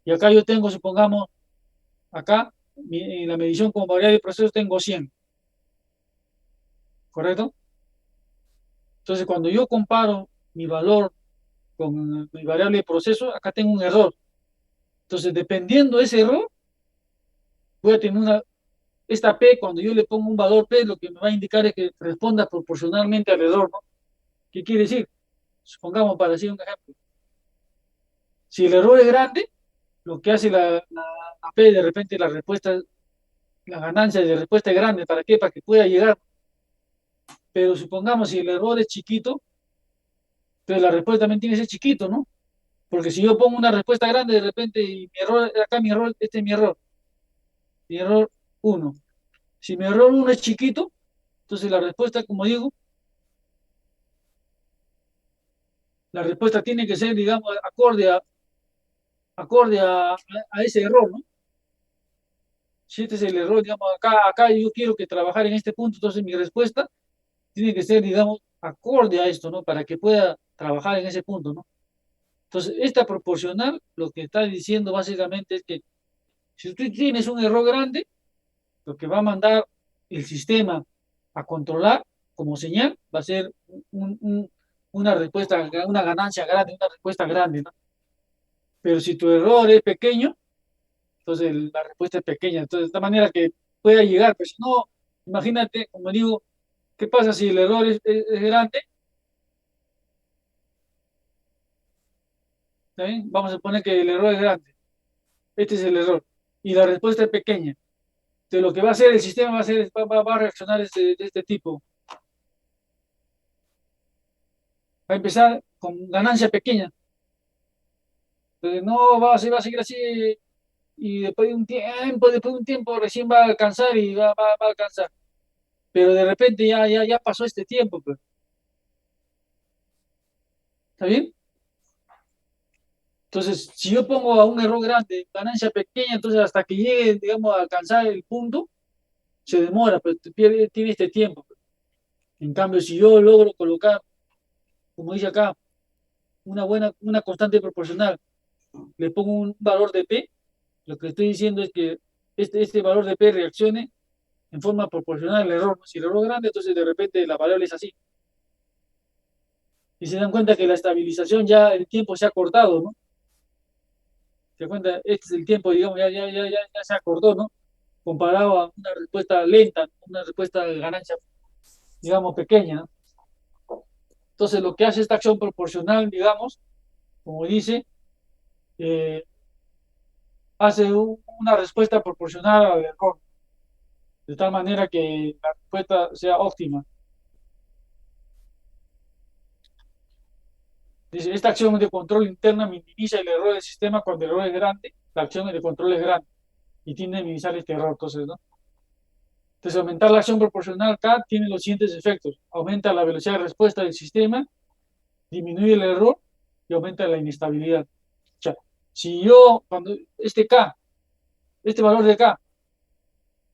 Y acá yo tengo, supongamos, acá, en la medición como variable de proceso tengo 100. ¿correcto? Entonces, cuando yo comparo mi valor con mi variable de proceso, acá tengo un error. Entonces, dependiendo de ese error, voy a tener esta P, cuando yo le pongo un valor P, lo que me va a indicar es que responda proporcionalmente al error, ¿no? ¿Qué quiere decir? Supongamos, para decir un ejemplo, si el error es grande, lo que hace la P, de repente la respuesta, la ganancia de respuesta es grande. ¿Para qué? Para que pueda llegar. Pero supongamos, si el error es chiquito, entonces la respuesta también tiene que ser chiquito, ¿no? Porque si yo pongo una respuesta grande, de repente, y mi error, acá mi error, este es mi error uno. Si mi error uno es chiquito, entonces la respuesta, como digo, la respuesta tiene que ser, digamos, acorde a ese error, ¿no? Si este es el error, digamos, acá yo quiero que trabajar en este punto, entonces mi respuesta tiene que ser, digamos, acorde a esto, ¿no? Para que pueda trabajar en ese punto, ¿no? Entonces, esta proporcional lo que está diciendo básicamente es que si tú tienes un error grande, lo que va a mandar el sistema a controlar como señal va a ser una respuesta, una ganancia grande, una respuesta grande, ¿no? Pero si tu error es pequeño, entonces la respuesta es pequeña. Entonces, de esta manera que pueda llegar, pero si no, imagínate, como digo, ¿qué pasa si el error es grande? ¿Está bien? Vamos a suponer que el error es grande. Este es el error. Y la respuesta es pequeña. Entonces, lo que va a hacer el sistema va a reaccionar de este tipo. Va a empezar con ganancia pequeña. Entonces, no va a seguir así y después de un tiempo recién va a alcanzar y va a alcanzar. Pero de repente ya pasó este tiempo, pues. ¿Está bien? Entonces, si yo pongo a un error grande, ganancia pequeña, entonces hasta que llegue, digamos, a alcanzar el punto, se demora, pero tiene este tiempo, pues. En cambio, si yo logro colocar, como dice acá, una constante proporcional, le pongo un valor de P, lo que estoy diciendo es que este valor de P reaccione en forma proporcional al error, ¿no? Si el error es grande, entonces de repente la variable es así. Y se dan cuenta que la estabilización ya el tiempo se ha cortado, ¿no? Se dan cuenta, este es el tiempo, digamos, ya se acortó, ¿no? Comparado a una respuesta lenta, una respuesta de ganancia, digamos, pequeña, ¿no? Entonces, lo que hace esta acción proporcional, digamos, como dice, eh, hace una respuesta proporcional al error, de tal manera que la respuesta sea óptima. Dice, esta acción de control interna minimiza el error del sistema cuando el error es grande, la acción de control es grande y tiende a minimizar este error. Entonces, ¿no? Entonces, aumentar la acción proporcional K tiene los siguientes efectos. Aumenta la velocidad de respuesta del sistema, disminuye el error y aumenta la inestabilidad. O sea, si yo, cuando este valor de K,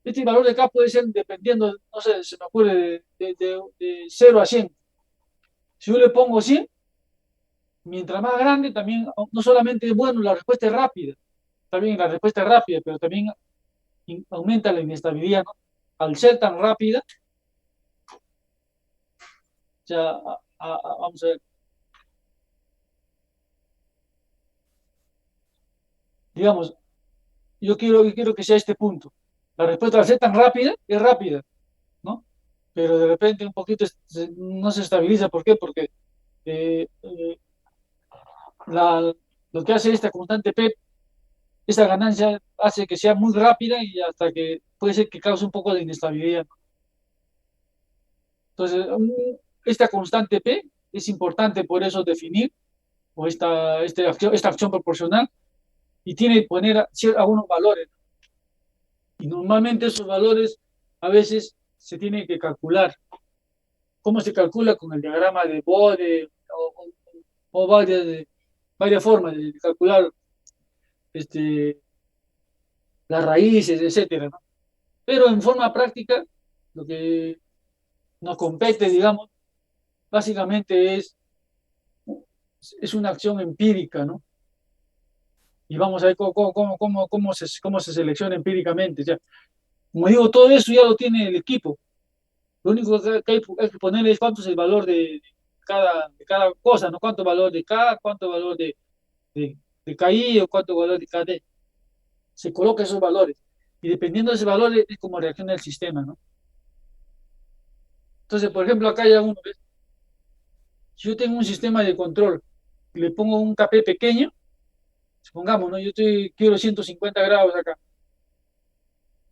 este valor de K puede ser dependiendo, no sé, se me ocurre de 0 a 100. Si yo le pongo 100, mientras más grande, también, no solamente es bueno, la respuesta es rápida, también la respuesta es rápida, pero también aumenta la inestabilidad, ¿no? Al ser tan rápida, ya, vamos a ver, digamos, yo quiero que sea este punto. La respuesta al ser tan rápida, es rápida, ¿no? Pero de repente un poquito no se estabiliza. ¿Por qué? Porque eh, eh, la, lo que hace esta constante P, esa ganancia hace que sea muy rápida y hasta que puede ser que cause un poco de inestabilidad. Entonces, esta constante P es importante por eso definir, o esta acción proporcional, y tiene que poner algunos valores. Y normalmente esos valores a veces se tienen que calcular. ¿Cómo se calcula? Con el diagrama de Bode o varias formas de calcular este, las raíces, etcétera, ¿no? Pero en forma práctica, lo que nos compete, digamos, básicamente es una acción empírica, ¿no? Y vamos a ver cómo se selecciona empíricamente. O sea, como digo, todo eso ya lo tiene el equipo. Lo único que hay que ponerle es cuánto es el valor de cada cosa, ¿no? Cuánto valor de K, cuánto valor de KI o cuánto valor de KD. Se coloca esos valores. Y dependiendo de ese valor es como reacciona el sistema, ¿no? Entonces, por ejemplo, acá hay uno, ¿ves? Si yo tengo un sistema de control y le pongo un KP pequeño, supongamos, ¿no? Quiero 150 grados acá.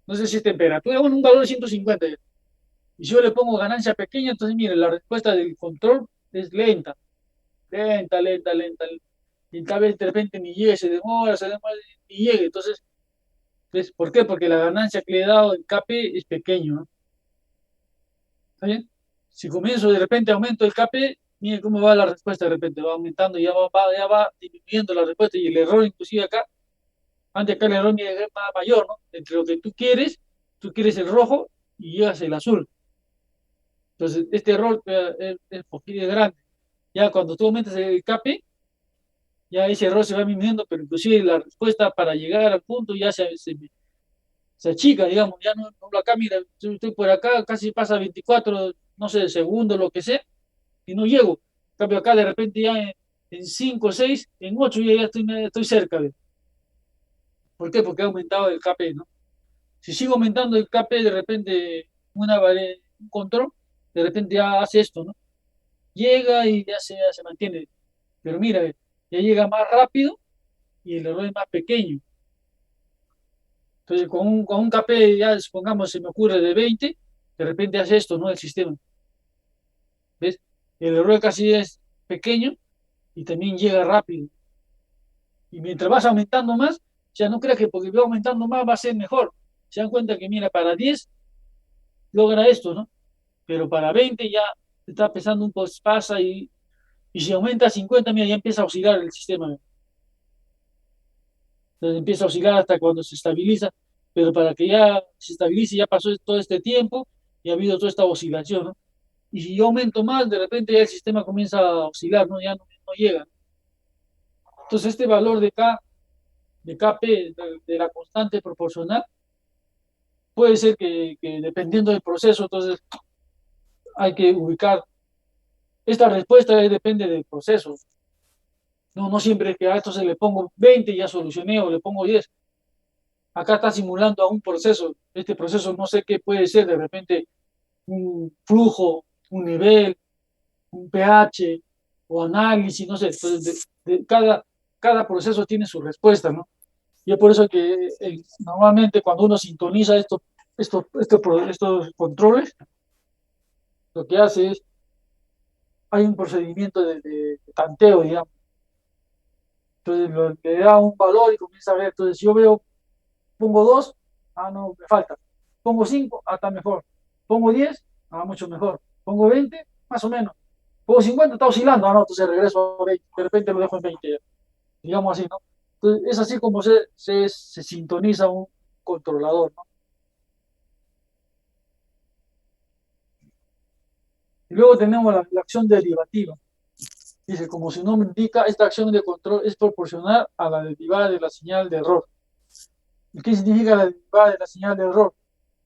No sé si es temperatura, bueno, un valor de 150. Y si yo le pongo ganancia pequeña, entonces mire, la respuesta del control es lenta, lenta, lenta, lenta. Y tal vez de repente ni llegue, se demora, ni llegue. Entonces, ¿ves? ¿Por qué? Porque la ganancia que le he dado en KP es pequeño, ¿no? ¿Está bien? Si comienzo de repente aumento el KP, mire cómo va la respuesta de repente, va aumentando, ya va disminuyendo la respuesta y el error inclusive acá, antes acá el error mire, es más mayor, ¿no? Entre lo que tú quieres el rojo y llegas el azul. Entonces, este error es poquito grande. Ya cuando tú aumentas el KP, ya ese error se va disminuyendo, pero inclusive la respuesta para llegar al punto ya se achica, digamos, ya no acá, mira, yo estoy por acá, casi pasa 24, no sé, segundos, lo que sea, y no llego. En cambio acá de repente ya en 5, 6, en 8 ya estoy cerca. ¿Ve? ¿Por qué? Porque ha aumentado el KP, ¿no? Si sigo aumentando el KP, de repente un control, de repente ya hace esto, ¿no? Llega y ya se mantiene. Pero mira, ya llega más rápido y el error es más pequeño. Entonces, con un KP, ya supongamos, se me ocurre de 20, de repente hace esto, ¿no? El sistema, ¿ves? El error casi es pequeño y también llega rápido. Y mientras vas aumentando más, ya no creas que porque va aumentando más va a ser mejor. Se dan cuenta que, mira, para 10 logra esto, ¿no? Pero para 20 ya está pesando un poco, pasa y si aumenta a 50, mira, ya empieza a oscilar el sistema. Entonces empieza a oscilar hasta cuando se estabiliza, pero para que ya se estabilice ya pasó todo este tiempo y ha habido toda esta oscilación, ¿no? Y si yo aumento más, de repente ya el sistema comienza a oscilar, ¿no? Ya no llega. Entonces este valor de Kp, de la constante proporcional, puede ser que dependiendo del proceso, entonces hay que ubicar. Esta respuesta depende del proceso. No siempre es que a esto se le pongo 20 y ya solucioné o le pongo 10. Acá está simulando a un proceso. Este proceso no sé qué puede ser, de repente un flujo, un nivel, un pH o análisis, no sé. Entonces, cada proceso tiene su respuesta, ¿no? Y es por eso que normalmente cuando uno sintoniza estos controles, lo que hace es, hay un procedimiento de tanteo, digamos. Entonces le da un valor y comienza a ver. Entonces, si yo veo, pongo 2, no, me falta. Pongo 5, está mejor. Pongo 10, mucho mejor. Pongo 20, más o menos. Pongo 50, está oscilando, no, entonces regreso a 20. De repente lo dejo en 20 ya. Digamos así, ¿no? Entonces, es así como se sintoniza un controlador, ¿no? Y luego tenemos la acción derivativa. Dice, como su nombre indica, esta acción de control es proporcional a la derivada de la señal de error. ¿Y qué significa la derivada de la señal de error?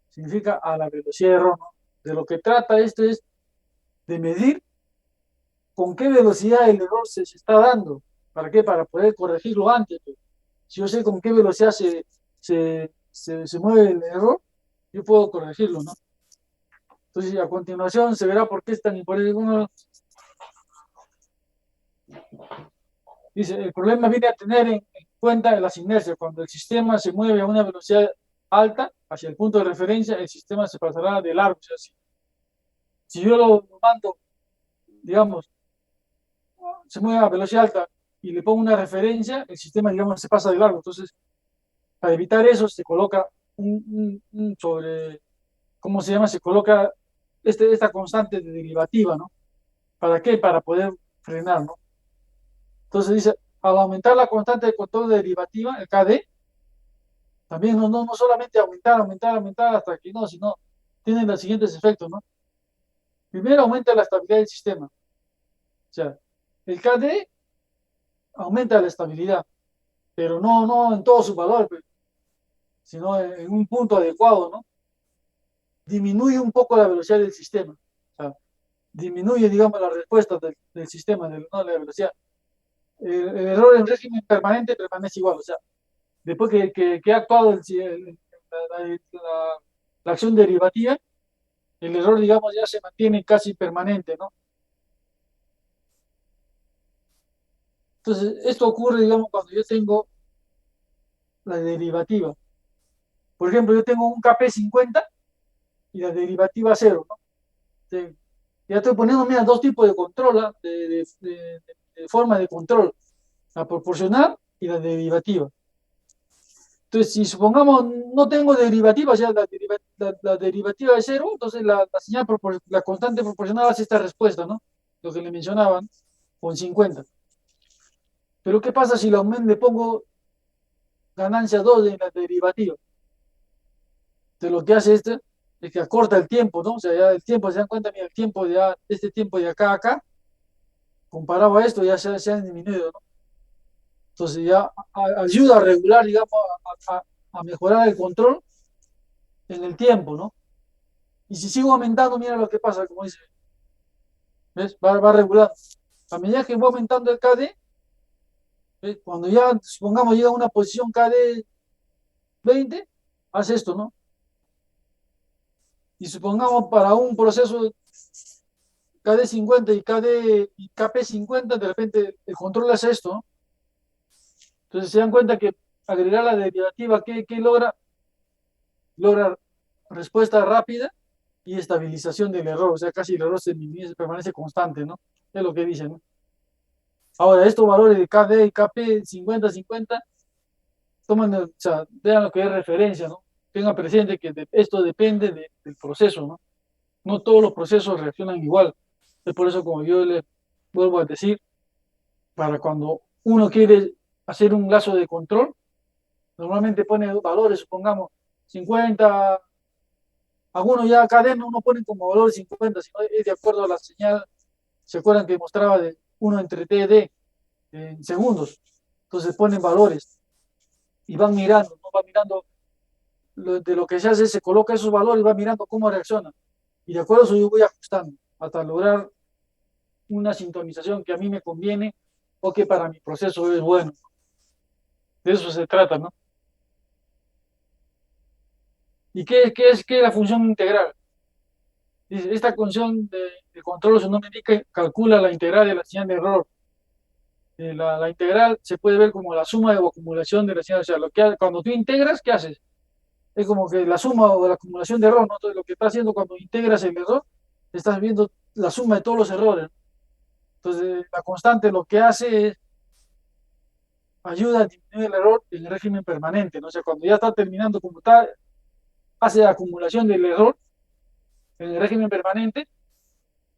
Significa a la velocidad de error, ¿no? De lo que trata esto es de medir con qué velocidad el error se está dando. ¿Para qué? Para poder corregirlo antes. Pues. Si yo sé con qué velocidad se mueve el error, yo puedo corregirlo, ¿no? Entonces, a continuación se verá por qué es tan importante. Dice, el problema viene a tener en cuenta las inercias. Cuando el sistema se mueve a una velocidad alta hacia el punto de referencia, el sistema se pasará de largo. O sea, si yo lo mando, digamos, se mueve a velocidad alta y le pongo una referencia, el sistema, digamos, se pasa de largo. Entonces, para evitar eso, se coloca un sobre, ¿cómo se llama? Se coloca esta constante de derivativa, ¿no? ¿Para qué? Para poder frenar, ¿no? Entonces dice, al aumentar la constante de control derivativa, el KD, también no solamente aumentar, aumentar, aumentar hasta que no, sino tienen los siguientes efectos, ¿no? Primero aumenta la estabilidad del sistema. O sea, el KD aumenta la estabilidad, pero no en todo su valor, pues, sino en un punto adecuado, ¿no? disminuye un poco la velocidad del sistema. O sea, disminuye, digamos, la respuesta del sistema, no la velocidad. El error en régimen permanente permanece igual. O sea, después que ha actuado la, la acción derivativa, el error, digamos, ya se mantiene casi permanente, ¿no? Entonces, esto ocurre, digamos, cuando yo tengo la derivativa. Por ejemplo, yo tengo un KP50 y la derivativa cero, ¿no? Entonces, ya estoy poniendo, mira, dos tipos de control, ¿ah? De forma de control, la proporcional y la derivativa. Entonces, si supongamos no tengo derivativa, o sea, la derivativa es cero, entonces la señal, la constante proporcional hace esta respuesta, ¿no? Lo que le mencionaban, con 50. Pero ¿qué pasa si le pongo ganancia 2 en la derivativa? Entonces, lo que hace este es que acorta el tiempo, ¿no? O sea, ya el tiempo, se dan cuenta, mira, el tiempo ya, este tiempo de acá a acá, comparado a esto, ya se ha disminuido, ¿no? Entonces, ya ayuda a regular, digamos, a mejorar el control en el tiempo, ¿no? Y si sigo aumentando, mira lo que pasa, como dice, ¿ves? Va regulando. A medida que va aumentando el KD, ¿ves? Cuando ya, supongamos, llega a una posición KD 20, hace esto, ¿no? Y supongamos para un proceso KD 50 y KP 50, de repente el control hace esto, ¿no? Entonces se dan cuenta que agregar la derivativa, ¿qué logra? Logra respuesta rápida y estabilización del error, o sea, casi el error permanece constante, ¿no? Es lo que dicen, ¿no? Ahora, estos valores de KD y KP 50-50, toman, o sea, vean lo que es referencia, ¿no? Tengan presente que esto depende del proceso, ¿no? No todos los procesos reaccionan igual. Es por eso, como yo les vuelvo a decir, para cuando uno quiere hacer un lazo de control, normalmente pone valores, supongamos 50, algunos ya cadena uno pone como valor 50, si no es de acuerdo a la señal, se acuerdan que mostraba de 1 entre TD en segundos, entonces ponen valores y van mirando, ¿no? Van mirando de lo que se hace, se coloca esos valores y va mirando cómo reacciona. Y de acuerdo a eso yo voy ajustando hasta lograr una sintonización que a mí me conviene o que para mi proceso es bueno. De eso se trata, ¿no? ¿Y qué es la función integral? Dice, esta función de control numérica calcula la integral de la señal de error. La integral se puede ver como la suma o acumulación de la señal. O sea, cuando tú integras, ¿qué haces? Es como que la suma o la acumulación de error, ¿no? Entonces, lo que estás haciendo cuando integras el error, estás viendo la suma de todos los errores. Entonces, la constante lo que hace es ayuda a disminuir el error en el régimen permanente, ¿no? O sea, cuando ya está terminando como está, hace acumulación del error en el régimen permanente.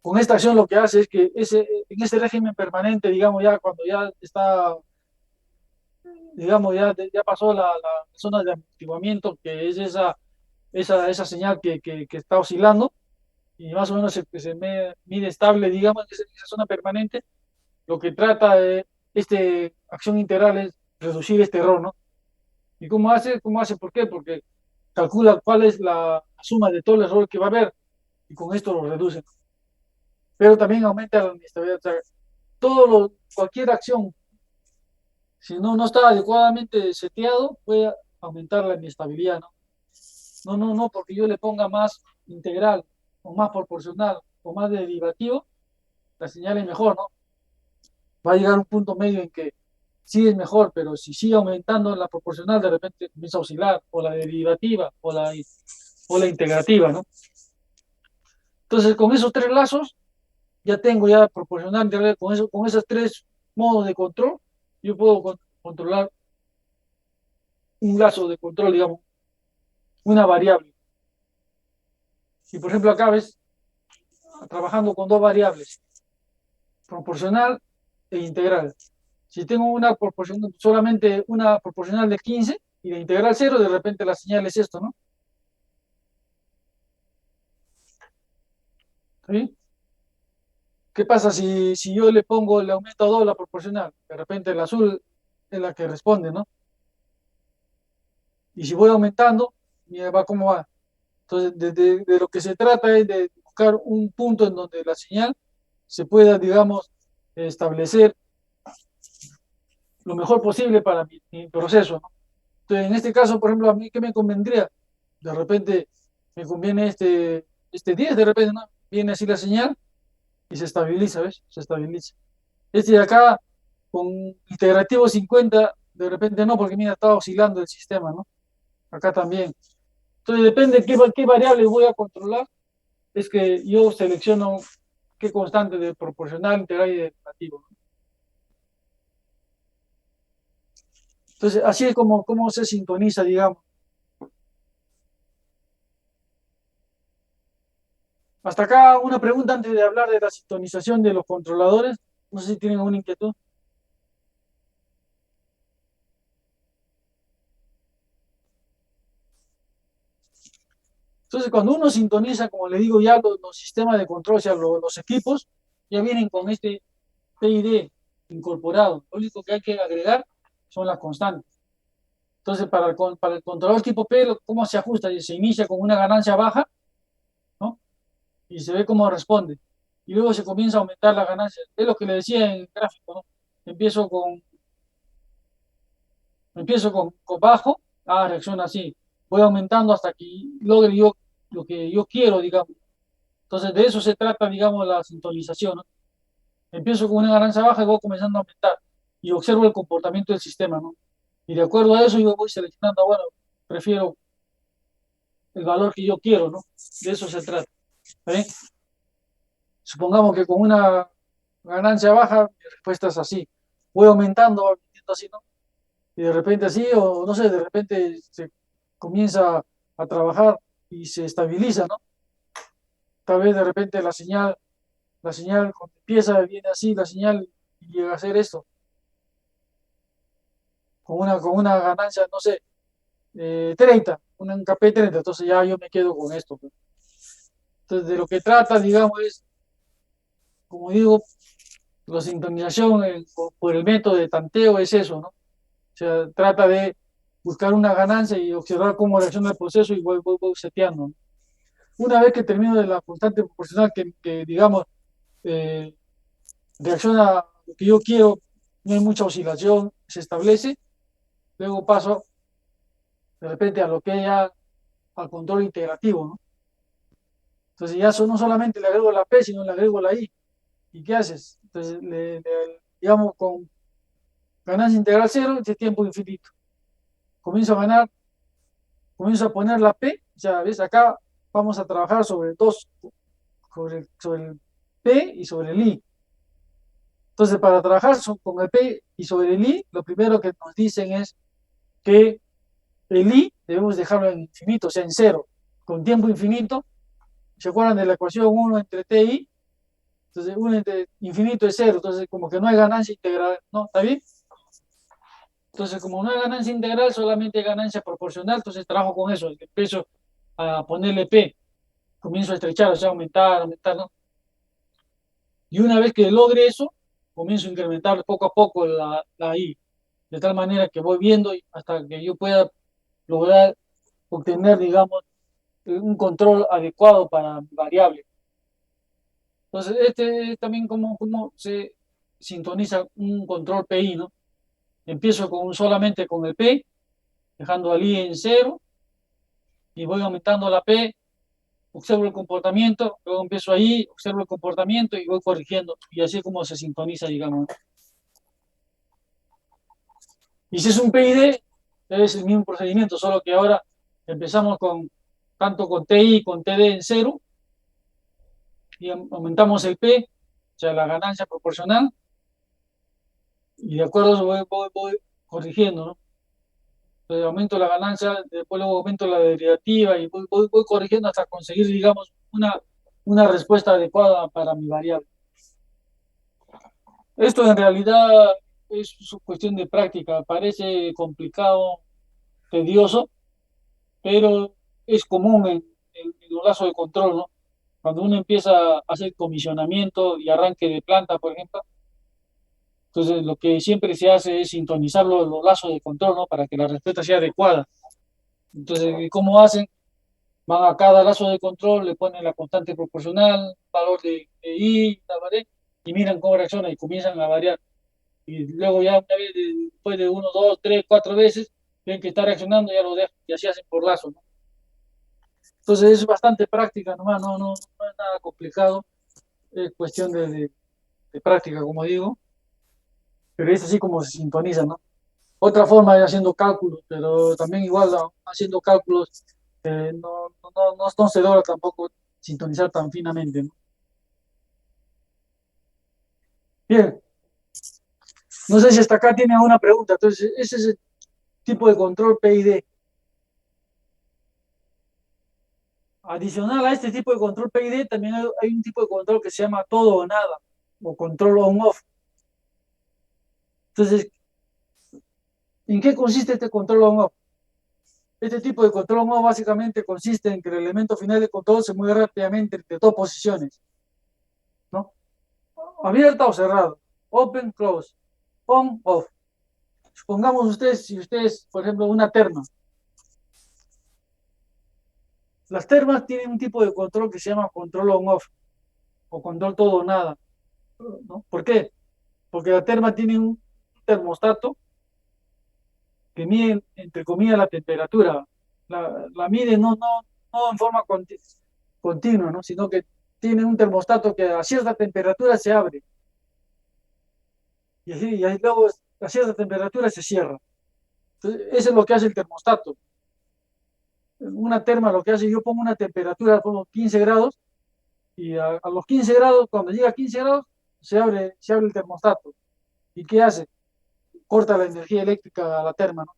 Con esta acción lo que hace es que en ese régimen permanente, digamos, ya cuando ya está, digamos, ya pasó la zona de amortiguamiento, que es esa señal que está oscilando, y más o menos se mide estable, digamos, en esa zona permanente, lo que trata este acción integral es reducir este error, ¿no? ¿Y cómo hace? ¿Cómo hace? ¿Por qué? Porque calcula cuál es la suma de todo el error que va a haber, y con esto lo reduce. Pero también aumenta la inestabilidad. O sea, cualquier acción, si no está adecuadamente seteado, puede aumentar la inestabilidad, ¿no? No, porque yo le ponga más integral, o más proporcional, o más derivativo, la señal es mejor, ¿no? Va a llegar a un punto medio en que sí es mejor, pero si sigue aumentando la proporcional, de repente comienza a oscilar, o la derivativa, o la integrativa, ¿no? Entonces, con esos tres lazos, ya tengo ya proporcional, con esos tres modos de control, yo puedo controlar un lazo de control, digamos, una variable. Y por ejemplo, acá ves, trabajando con dos variables, proporcional e integral. Si tengo una proporcional, solamente una proporcional de 15 y la integral 0, de repente la señal es esto, ¿no? ¿Sí? ¿Qué pasa si yo le aumento a 2 la proporcional? De repente el azul es la que responde, ¿no? Y si voy aumentando, mira, va cómo va. Entonces, de lo que se trata es de buscar un punto en donde la señal se pueda, digamos, establecer lo mejor posible para mi proceso, ¿no? Entonces, en este caso, por ejemplo, a mí, ¿qué me convendría? De repente, me conviene este 10, de repente, ¿no? Viene así la señal y se estabiliza, ¿ves? Se estabiliza. Este de acá, con integrativo 50, de repente no, porque mira, está oscilando el sistema, ¿no? Acá también. Entonces, depende de qué variable voy a controlar, es que yo selecciono qué constante de proporcional, integral y derivativo, ¿no? Entonces, así es como se sintoniza, digamos. Hasta acá una pregunta antes de hablar de la sintonización de los controladores. No sé si tienen alguna inquietud. Entonces, cuando uno sintoniza, como le digo, ya los sistemas de control, o sea, los equipos, ya vienen con este PID incorporado. Lo único que hay que agregar son las constantes. Entonces, para el controlador tipo P, ¿cómo se ajusta? Se inicia con una ganancia baja, ¿no? Y se ve cómo responde. Y luego se comienza a aumentar la ganancia. Es lo que le decía en el gráfico, ¿no? Empiezo con, empiezo con bajo, reacciona así. Voy aumentando hasta que logre yo lo que yo quiero, digamos. Entonces, de eso se trata, digamos, la sintonización, ¿no? Empiezo con una ganancia baja y voy comenzando a aumentar. Y observo el comportamiento del sistema, ¿no? Y de acuerdo a eso yo voy seleccionando, bueno, prefiero el valor que yo quiero, ¿no? De eso se trata. ¿Eh? Supongamos que con una ganancia baja, mi respuesta es así. Voy aumentando, aumentando así, ¿no? Y de repente así, o no sé, de repente se comienza a trabajar y se estabiliza, ¿no? Tal vez de repente la señal cuando empieza viene así, la señal y llega a hacer esto, con una ganancia, no sé, 30, un KP 30, entonces ya yo me quedo con esto, pues. Entonces, de lo que trata, digamos, es, como digo, la sintonización por el método de tanteo es eso, ¿no? O sea, trata de buscar una ganancia y observar cómo reacciona el proceso y voy seteando, ¿no? Una vez que termino de la constante proporcional que digamos, eh, reacciona a lo que yo quiero, no hay mucha oscilación, se establece, luego paso de repente a lo que ya al control integrativo, ¿no? Entonces ya no solamente le agrego la P, sino le agrego la I. ¿Y qué haces? Entonces, digamos, con ganancia integral cero, de tiempo infinito. Comienzo a ganar, comienzo a poner la P, ya ves, acá vamos a trabajar sobre dos, sobre el P y sobre el I. Entonces, para trabajar con el P y sobre el I, lo primero que nos dicen es que el I debemos dejarlo en infinito, o sea, en cero, con tiempo infinito. ¿Se acuerdan de la ecuación 1 entre T y I? Entonces, 1 entre infinito es cero, entonces como que no hay ganancia integral, ¿no? ¿Está bien? Entonces, como no hay ganancia integral, solamente hay ganancia proporcional, entonces trabajo con eso, empiezo a ponerle P, comienzo a estrechar, o sea, aumentar, aumentar, ¿no? Y una vez que logre eso, comienzo a incrementar poco a poco la I, de tal manera que voy viendo hasta que yo pueda lograr obtener, digamos, un control adecuado para mi variable. Entonces, este es también como se sintoniza un control PI, ¿no? Empiezo solamente con el P, dejando al I en cero, y voy aumentando la P, observo el comportamiento, luego empiezo ahí, observo el comportamiento y voy corrigiendo, y así es como se sintoniza, digamos. Y si es un PID, es el mismo procedimiento, solo que ahora empezamos tanto con TI, con TD en cero, y aumentamos el P, o sea, la ganancia proporcional, y de acuerdo a eso voy corrigiendo, ¿no? Entonces aumento la ganancia, después luego aumento la derivativa y voy corrigiendo hasta conseguir, digamos, una respuesta adecuada para mi variable. Esto en realidad es su cuestión de práctica, parece complicado, tedioso, pero es común en los lazos de control, ¿no? Cuando uno empieza a hacer comisionamiento y arranque de planta, por ejemplo, entonces lo que siempre se hace es sintonizar los lazos de control, ¿no? Para que la respuesta sea adecuada. Entonces, ¿cómo hacen? Van a cada lazo de control, le ponen la constante proporcional, valor de I, ¿vale? Y miran cómo reacciona y comienzan a variar. Y luego ya una vez, después de uno, dos, tres, cuatro veces, ven que está reaccionando, ya lo dejan y así hacen por lazo, ¿no? Entonces es bastante práctica nomás, no es nada complicado, es cuestión de práctica, como digo, pero es así como se sintoniza, ¿no? Otra forma es haciendo cálculos, pero también igual haciendo cálculos no se logra tampoco sintonizar tan finamente, ¿no? Bien, no sé si hasta acá tiene alguna pregunta, entonces ese es el tipo de control PID. Adicional a este tipo de control PID, también hay un tipo de control que se llama todo o nada, o control on-off. Entonces, ¿en qué consiste este control on-off? Este tipo de control on-off básicamente consiste en que el elemento final de control se mueve rápidamente entre dos posiciones, ¿no? Abierta o cerrado, open, close, on, off. Supongamos ustedes, si ustedes, por ejemplo, una terma. Las termas tienen un tipo de control que se llama control on-off o control todo o nada, ¿no? ¿Por qué? Porque la terma tiene un termostato que mide, entre comillas, la temperatura. La mide no en forma continua, ¿no? Sino que tiene un termostato que a cierta temperatura se abre y ahí luego a cierta temperatura se cierra. Entonces, eso es lo que hace el termostato. Una terma lo que hace, yo pongo una temperatura, pongo 15 grados y a los 15 grados, cuando llega a 15 grados, se abre el termostato. ¿Y qué hace? Corta la energía eléctrica a la terma, ¿no?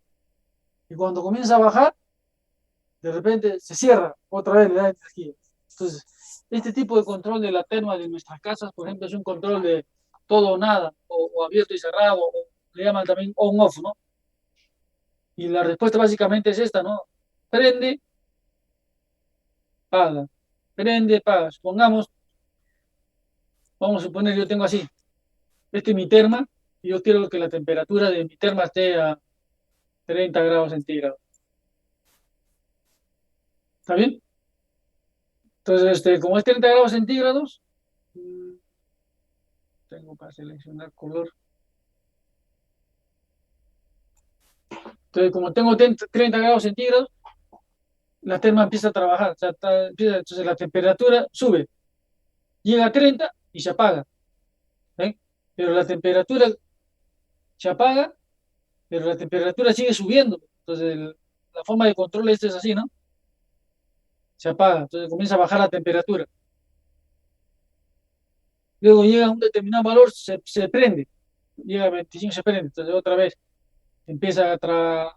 Y cuando comienza a bajar, de repente se cierra, otra vez le da energía. Entonces, este tipo de control de la terma de nuestras casas, por ejemplo, es un control de todo o nada, o abierto y cerrado, o le llaman también on-off, ¿no? Y la respuesta básicamente es esta, ¿no? Prende, paga. Prende, paga. Supongamos, vamos a suponer, yo tengo así, este es mi terma, y yo quiero que la temperatura de mi terma esté a 30 grados centígrados. ¿Está bien? Entonces, como es 30 grados centígrados, mm, tengo para seleccionar color. Entonces, como tengo 30 grados centígrados, la terma empieza a trabajar. O sea, entonces la temperatura sube, llega a 30 y se apaga. ¿Eh? Pero la temperatura se apaga, pero la temperatura sigue subiendo. Entonces, la forma de control este es así, ¿no? Se apaga, entonces comienza a bajar la temperatura. Luego llega a un determinado valor, se prende. Llega a 25, se prende. Entonces, otra vez empieza a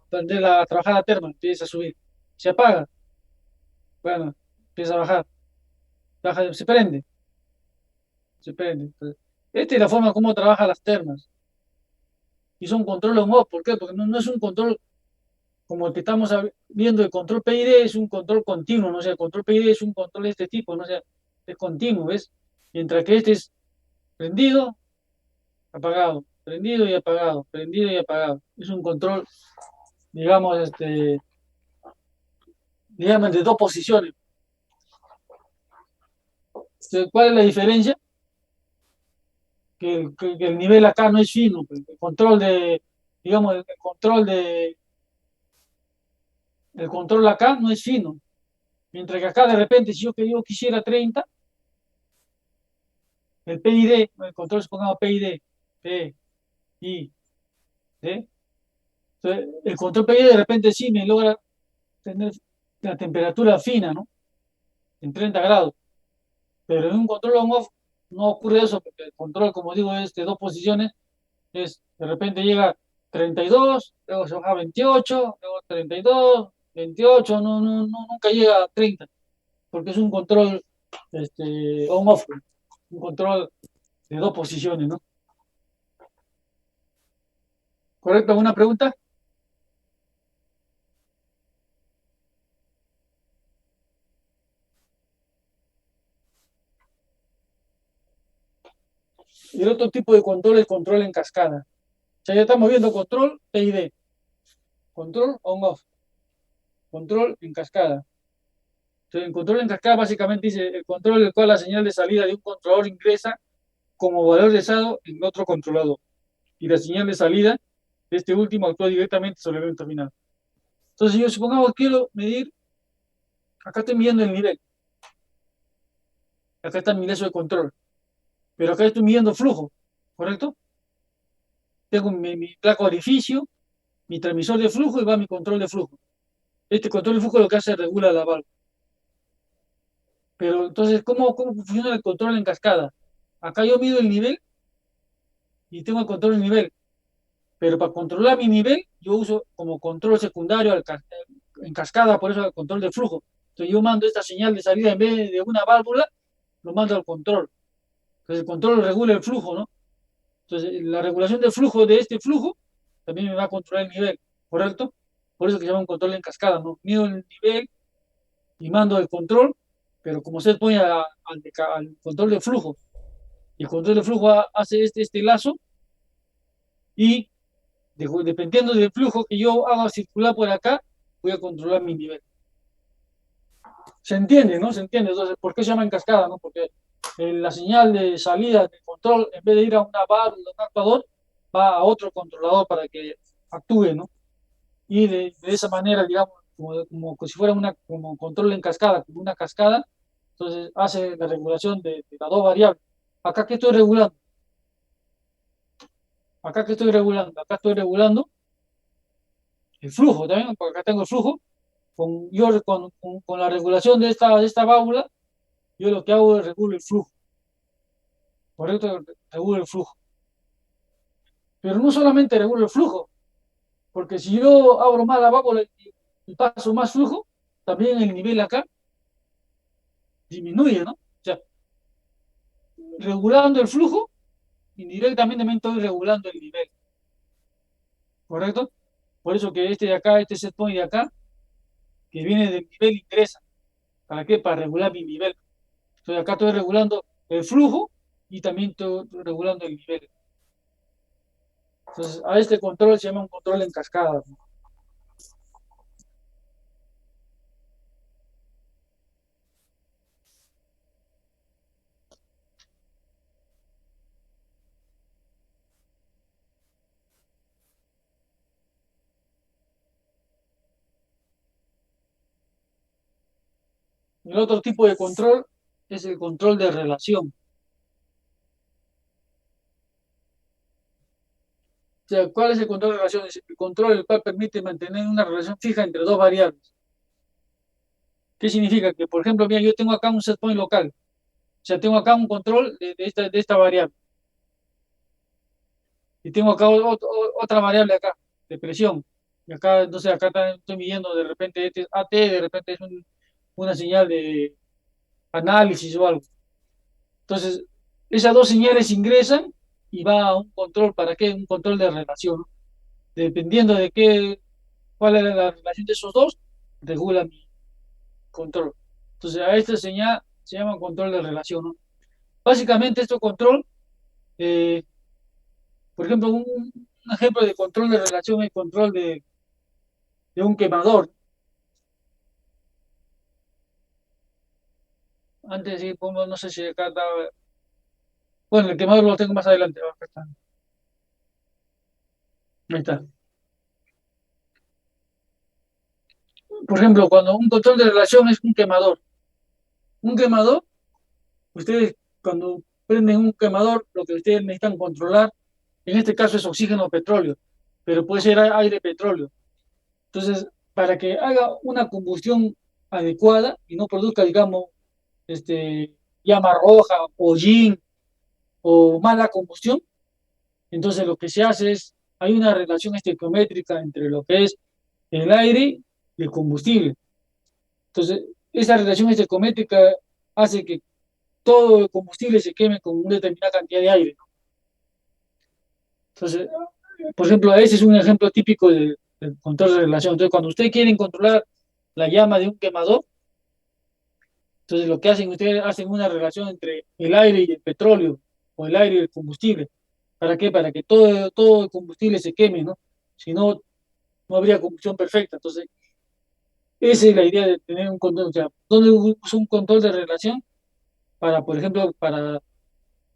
prender a trabajar la terma, empieza a subir. Se apaga, bueno, empieza a bajar. Baja, se prende. Entonces, esta es la forma como trabajan las termas. Y son control on-off. ¿Por qué? Porque no es un control como el que estamos viendo. El control PID es un control continuo, ¿no? O sea, el control PID es un control de este tipo, ¿no? O sea, es continuo, ¿ves? Mientras que este es prendido, apagado, prendido y apagado, prendido y apagado. Es un control, digamos, digamos, de dos posiciones. Entonces, ¿cuál es la diferencia? Que el nivel acá no es fino, pues. El control digamos, el control acá no es fino. Mientras que acá de repente, si yo quisiera 30, el PID, el control supongamos PID, P, I, D. Entonces, el control PID de repente sí me logra tener la temperatura fina, ¿no? En 30 grados. Pero en un control on-off no ocurre eso, porque el control, como digo, es de dos posiciones. De repente llega a 32, luego se baja a 28, luego 32, 28, nunca llega a 30, porque es un control on-off, un control de dos posiciones, ¿no? ¿Correcto? ¿Alguna pregunta? Y el otro tipo de control es control en cascada. O sea, ya estamos viendo control PID, control on-off, control en cascada. Entonces, el control en cascada básicamente dice el control del cual la señal de salida de un controlador ingresa como valor deseado en otro controlador. Y la señal de salida de este último actúa directamente sobre el evento final. Entonces, yo supongamos que quiero medir, acá estoy midiendo el nivel, acá está mi ingreso de control, pero acá estoy midiendo flujo, ¿correcto? Tengo mi placa de orificio, mi transmisor de flujo y va mi control de flujo. Este control de flujo lo que hace es regula la válvula. Pero entonces, ¿cómo funciona el control en cascada? Acá yo mido el nivel y tengo el control del nivel, pero para controlar mi nivel, yo uso como control secundario en cascada, por eso el control de flujo. Entonces yo mando esta señal de salida en vez de una válvula, lo mando al control. Entonces el control regula el flujo, ¿no? Entonces la regulación del flujo de este flujo también me va a controlar el nivel, ¿correcto? Por eso que se llama un control en cascada, ¿no? Mido el nivel y mando el control, pero como se pone al control de flujo, y el control de flujo hace este lazo y dependiendo del flujo que yo haga circular por acá, voy a controlar mi nivel. ¿Se entiende, no? ¿Se entiende? Entonces, ¿por qué se llama en cascada, no? Porque la señal de salida de control, en vez de ir a una válvula, un actuador, va a otro controlador para que actúe, ¿no? Y de esa manera, digamos, como si fuera como control en cascada, como una cascada, entonces hace la regulación de las dos variables. Acá que estoy regulando, acá estoy regulando el flujo también, porque acá tengo el flujo, con la regulación de esta válvula, yo lo que hago es regular el flujo, ¿correcto? Regulo el flujo. Pero no solamente regulo el flujo, porque si yo abro más la válvula y paso más flujo, también el nivel acá disminuye, ¿no? O sea, regulando el flujo, indirectamente me estoy regulando el nivel, ¿correcto? Por eso que este de acá, este set point de acá, que viene del nivel ingresa. ¿Para qué? Para regular mi nivel. Entonces acá estoy regulando el flujo y también estoy regulando el nivel. Entonces a este control se llama un control en cascada, ¿no? El otro tipo de control es el control de relación. O sea, ¿cuál es el control de relación? Es el control el cual permite mantener una relación fija entre dos variables. ¿Qué significa? Que, por ejemplo, mira, yo tengo acá un set point local. O sea, tengo acá un control de esta variable. Y tengo acá otra variable acá, de presión. Y acá, entonces acá estoy midiendo de repente este es AT, de repente es una señal de análisis o algo. Entonces, esas dos señales ingresan y va a un control, ¿para qué? Un control de relación, ¿no? Dependiendo de cuál es la relación de esos dos, regula mi control. Entonces, a esta señal se llama control de relación, ¿no? Básicamente, este control, eh, por ejemplo, un ejemplo de control de relación es control de un quemador. Antes sí, no sé si acá está. Bueno, el quemador lo tengo más adelante. Acá está. Ahí está. Por ejemplo, cuando un control de relación es un quemador. Un quemador, ustedes cuando prenden un quemador, lo que ustedes necesitan controlar, en este caso es oxígeno o petróleo, pero puede ser aire petróleo. Entonces, para que haga una combustión adecuada y no produzca, digamos, llama roja, hollín o mala combustión, entonces lo que se hace es, hay una relación estequiométrica entre lo que es el aire y el combustible. Entonces, esa relación estequiométrica hace que todo el combustible se queme con una determinada cantidad de aire, ¿no? Entonces, por ejemplo, ese es un ejemplo típico del control de relación. Entonces, cuando ustedes quieren controlar la llama de un quemador, entonces lo que hacen, ustedes hacen una relación entre el aire y el petróleo, o el aire y el combustible. ¿Para qué? Para que todo el combustible se queme, ¿no? Si no, no habría combustión perfecta. Entonces, Esa es la idea de tener un control, o sea, ¿dónde uso un control de relación? Para, por ejemplo, para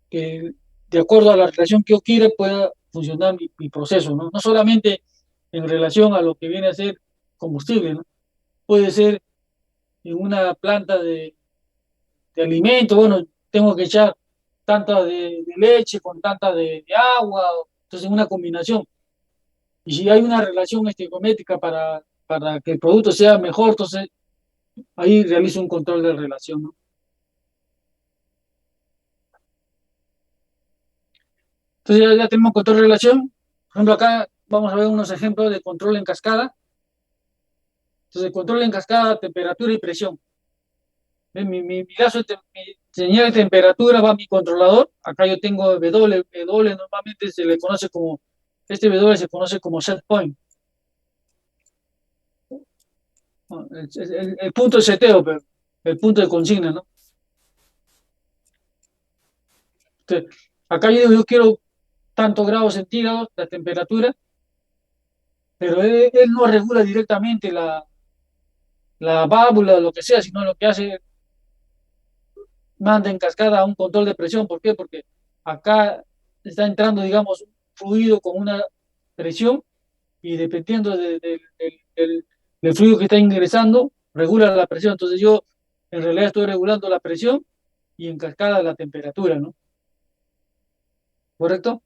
que de acuerdo a la relación que yo quiera pueda funcionar mi proceso, ¿no? No solamente en relación a lo que viene a ser combustible, ¿no? Puede ser en una planta de alimentos, bueno, tengo que echar tanta de leche con tanta de agua, entonces una combinación. Y si hay una relación estequiométrica para que el producto sea mejor, entonces ahí realizo un control de relación, ¿no? Entonces ya tenemos control de relación. Por ejemplo, acá vamos a ver unos ejemplos de control en cascada. Entonces, control en cascada, temperatura y presión. ¿Ven? Mi lazo mi señal de temperatura va a mi controlador. Acá yo tengo W. W normalmente se le conoce como, este W se conoce como set point. ¿No? El punto de seteo, pero el punto de consigna, ¿no? Entonces, acá yo digo, yo quiero tantos grados centígrados, la temperatura, pero él no regula directamente la válvula o lo que sea, sino lo que hace, manda en cascada a un control de presión. ¿Por qué? Porque acá está entrando, digamos, un fluido con una presión y dependiendo del fluido que está ingresando, regula la presión. Entonces yo en realidad estoy regulando la presión y en cascada la temperatura, ¿no? ¿Correcto?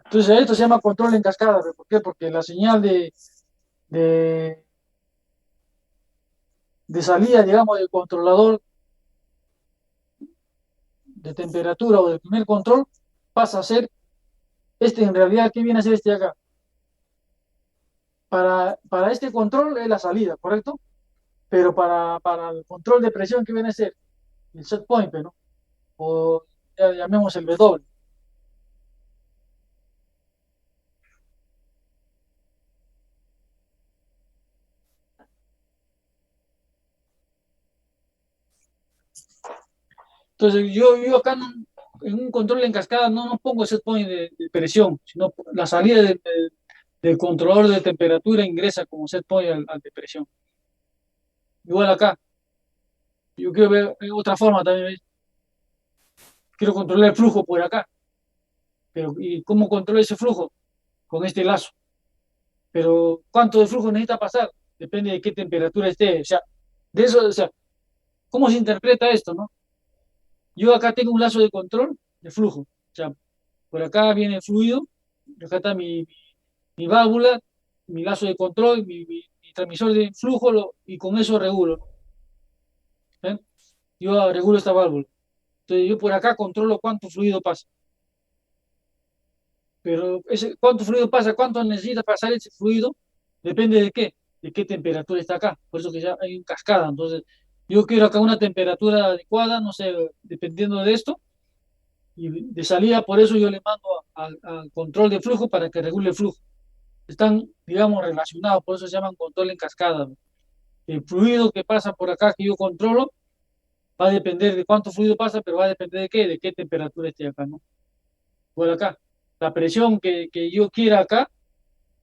Entonces esto se llama control en cascada. ¿Por qué? Porque la señal de, de salida, digamos, del controlador de temperatura o del primer control pasa a ser este en realidad. ¿Qué viene a ser este de acá? Para este control es la salida, ¿correcto? Pero para el control de presión, ¿qué viene a ser? El set point, ¿no? O ya llamemos el W. Entonces, yo acá en un control en cascada no pongo set point de presión, sino la salida del controlador de temperatura ingresa como set point al de presión. Igual acá, yo quiero ver otra forma también, ¿ves? Quiero controlar el flujo por acá, pero ¿y cómo controlo ese flujo? Con este lazo. Pero ¿cuánto de flujo necesita pasar? Depende de qué temperatura esté. O sea, de eso, o sea, ¿cómo se interpreta esto, no? Yo acá tengo un lazo de control de flujo. O sea, por acá viene el fluido, acá está mi válvula, mi lazo de control, mi transmisor de flujo, y con eso regulo. ¿Ven? Yo regulo esta válvula. Entonces yo por acá controlo cuánto fluido pasa. Pero ese, cuánto fluido pasa, cuánto necesita pasar ese fluido, depende de qué, temperatura está acá. Por eso que ya hay un cascada. Entonces, yo quiero acá una temperatura adecuada, no sé, dependiendo de esto, y de salida, por eso yo le mando al control de flujo para que regule el flujo. Están, digamos, relacionados, por eso se llaman control en cascada. El fluido que pasa por acá que yo controlo va a depender de cuánto fluido pasa, pero va a depender de qué temperatura esté acá, ¿no? Por acá. La presión que yo quiera acá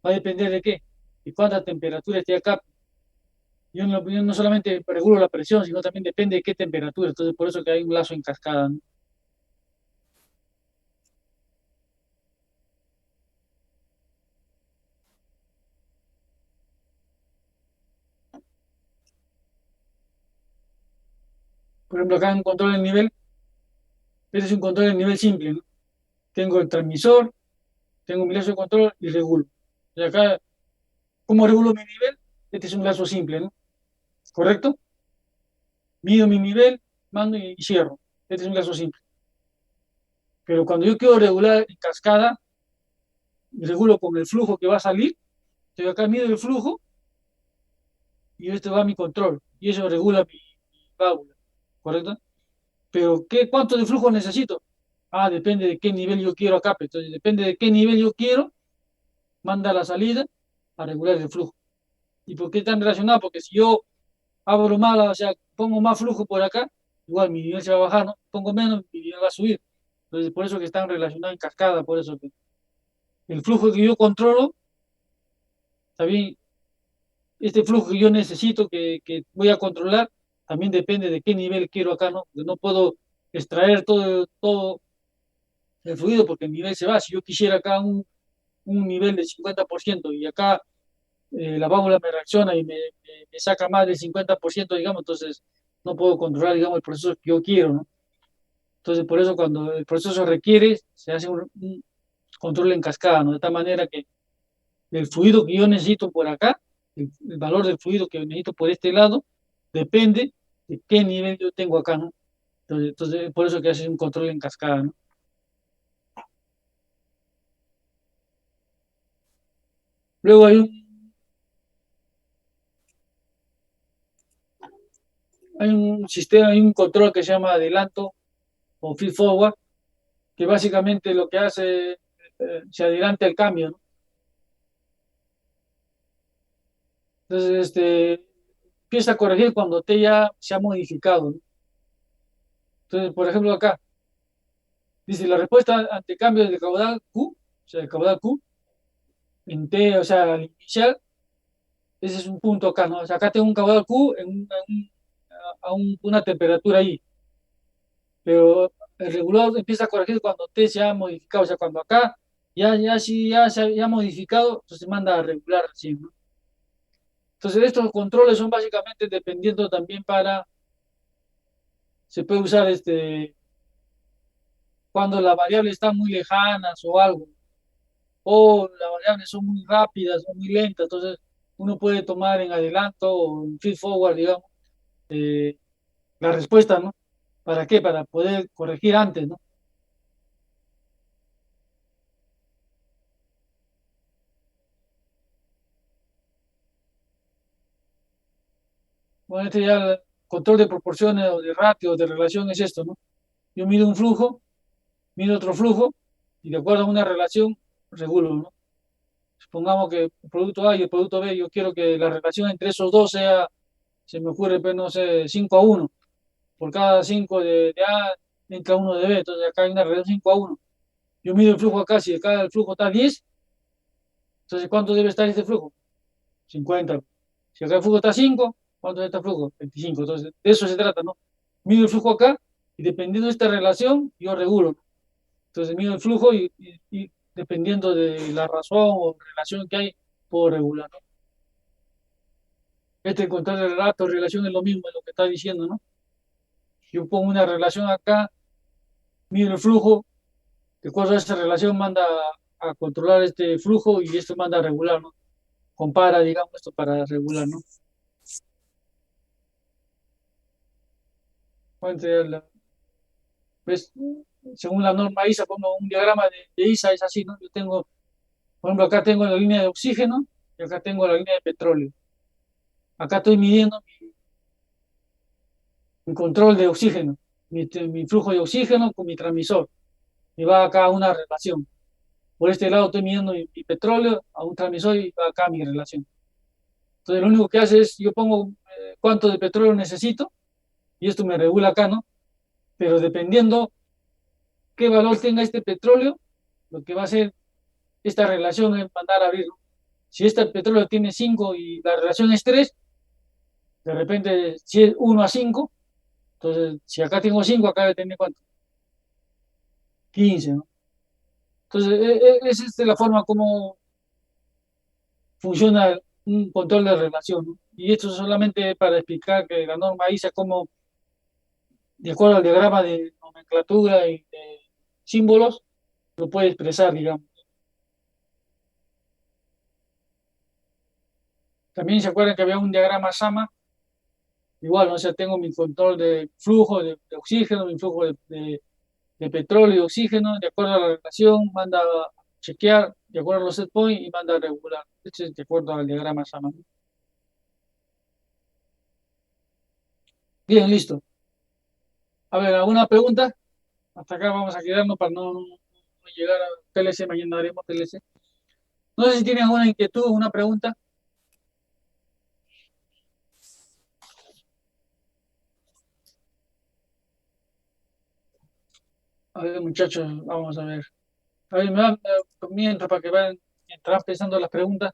va a depender de qué, de cuánta temperatura esté acá. Yo no solamente regulo la presión, sino también depende de qué temperatura. Entonces, por eso que hay un lazo en cascada, ¿no? Por ejemplo, acá en un control del nivel, este es un control del nivel simple, ¿no? Tengo el transmisor, tengo mi lazo de control y regulo. Y acá, ¿cómo regulo mi nivel? Este es un lazo simple, ¿no? ¿Correcto? Mido mi nivel, mando y cierro. Este es un lazo simple. Pero cuando yo quiero regular en cascada, regulo con el flujo que va a salir. Entonces acá mido el flujo y este va a mi control. Y eso regula mi válvula. ¿Correcto? Pero ¿cuánto de flujo necesito? Ah, depende de qué nivel yo quiero acá. Entonces, depende de qué nivel yo quiero, manda la salida a regular el flujo. ¿Y por qué están relacionados? Porque si yo abro más, o sea, pongo más flujo por acá, igual mi nivel se va a bajar, ¿no? Pongo menos, mi nivel va a subir. Entonces, por eso que están relacionados en cascada, por eso que el flujo que yo controlo, está bien, este flujo que yo necesito, que voy a controlar, también depende de qué nivel quiero acá, ¿no? Porque no puedo extraer todo el fluido porque el nivel se va. Si yo quisiera acá un nivel de 50% y acá la válvula me reacciona y me saca más del 50%, digamos, entonces no puedo controlar, digamos, el proceso que yo quiero, ¿no? Entonces, por eso cuando el proceso requiere, se hace un control en cascada, ¿no? De tal manera que el fluido que yo necesito por acá, el valor del fluido que necesito por este lado, depende de qué nivel yo tengo acá, ¿no? Entonces por eso que hace un control en cascada, ¿no? Luego hay un sistema, hay un control que se llama adelanto o feed forward, que básicamente lo que hace, se adelanta el cambio, ¿no? Entonces, empieza a corregir cuando T ya se ha modificado, ¿no? Entonces, por ejemplo, acá dice la respuesta ante cambio de caudal Q, o sea, el caudal Q, en T, o sea, al inicial, ese es un punto acá, ¿no? O sea, acá tengo un caudal Q una temperatura ahí, pero el regulador empieza a corregir cuando T se ha modificado, o sea, cuando acá ya se ha modificado, entonces manda a regular, ¿sí, no? Entonces, estos controles son básicamente dependiendo también se puede usar cuando las variables están muy lejanas o algo, o las variables son muy rápidas o muy lentas, entonces uno puede tomar en adelanto o en feed forward, digamos, eh, la respuesta, ¿no? ¿Para qué? Para poder corregir antes, ¿no? Bueno, ya el control de proporciones o de ratio o de relación es esto, ¿no? Yo mido un flujo, mido otro flujo y de acuerdo a una relación regulo, ¿no? Supongamos que el producto A y el producto B, yo quiero que la relación entre esos dos sea, se me ocurre, pues, no sé, 5-1. Por cada 5 de A entra uno de B, entonces acá hay una relación 5-1. Yo mido el flujo acá, si acá el flujo está 10, entonces ¿cuánto debe estar este flujo? 50. Si acá el flujo está 5, ¿cuánto debe estar el flujo? 25. Entonces, de eso se trata, ¿no? Mido el flujo acá y dependiendo de esta relación, yo regulo. Entonces, mido el flujo y dependiendo de la razón o relación que hay, puedo regular, ¿no? Control de relato, relación es lo mismo, es lo que está diciendo, ¿no? Yo pongo una relación acá, mido el flujo, de acuerdo a esa relación manda a controlar este flujo y esto manda a regular, ¿no? Compara, digamos, esto para regular, ¿no? Fuente, pues, según la norma ISA, pongo un diagrama de ISA, es así, ¿no? Yo tengo, por ejemplo, acá tengo la línea de oxígeno y acá tengo la línea de petróleo. Acá estoy midiendo mi control de oxígeno, mi flujo de oxígeno con mi transmisor. Y va acá una relación. Por este lado estoy midiendo mi petróleo a un transmisor y va acá mi relación. Entonces lo único que hace es, yo pongo cuánto de petróleo necesito y esto me regula acá, ¿no? Pero dependiendo qué valor tenga este petróleo, lo que va a hacer esta relación es mandar a abrir, ¿no? Si este petróleo tiene 5 y la relación es 3, de repente si es 1-5, entonces si acá tengo 5, acá debe tener cuánto, 15, ¿no? Entonces esa es la forma como funciona un control de relación, ¿no? Y esto solamente para explicar que la norma ISA como, de acuerdo al diagrama de nomenclatura y de símbolos, lo puede expresar, digamos. También se acuerdan que había un diagrama SAMA, igual, ¿no? O sea, tengo mi control de flujo de oxígeno, mi flujo de petróleo y oxígeno, de acuerdo a la relación, manda a chequear, de acuerdo a los set points y manda a regular. Este es de acuerdo al diagrama SAMA. Bien, listo. A ver, ¿alguna pregunta? Hasta acá vamos a quedarnos para no llegar a TLC, mañana haremos TLC. No sé si tienen alguna inquietud, una pregunta. A ver, muchachos, vamos a ver. A ver, mientras para que vayan, mientras pensando las preguntas.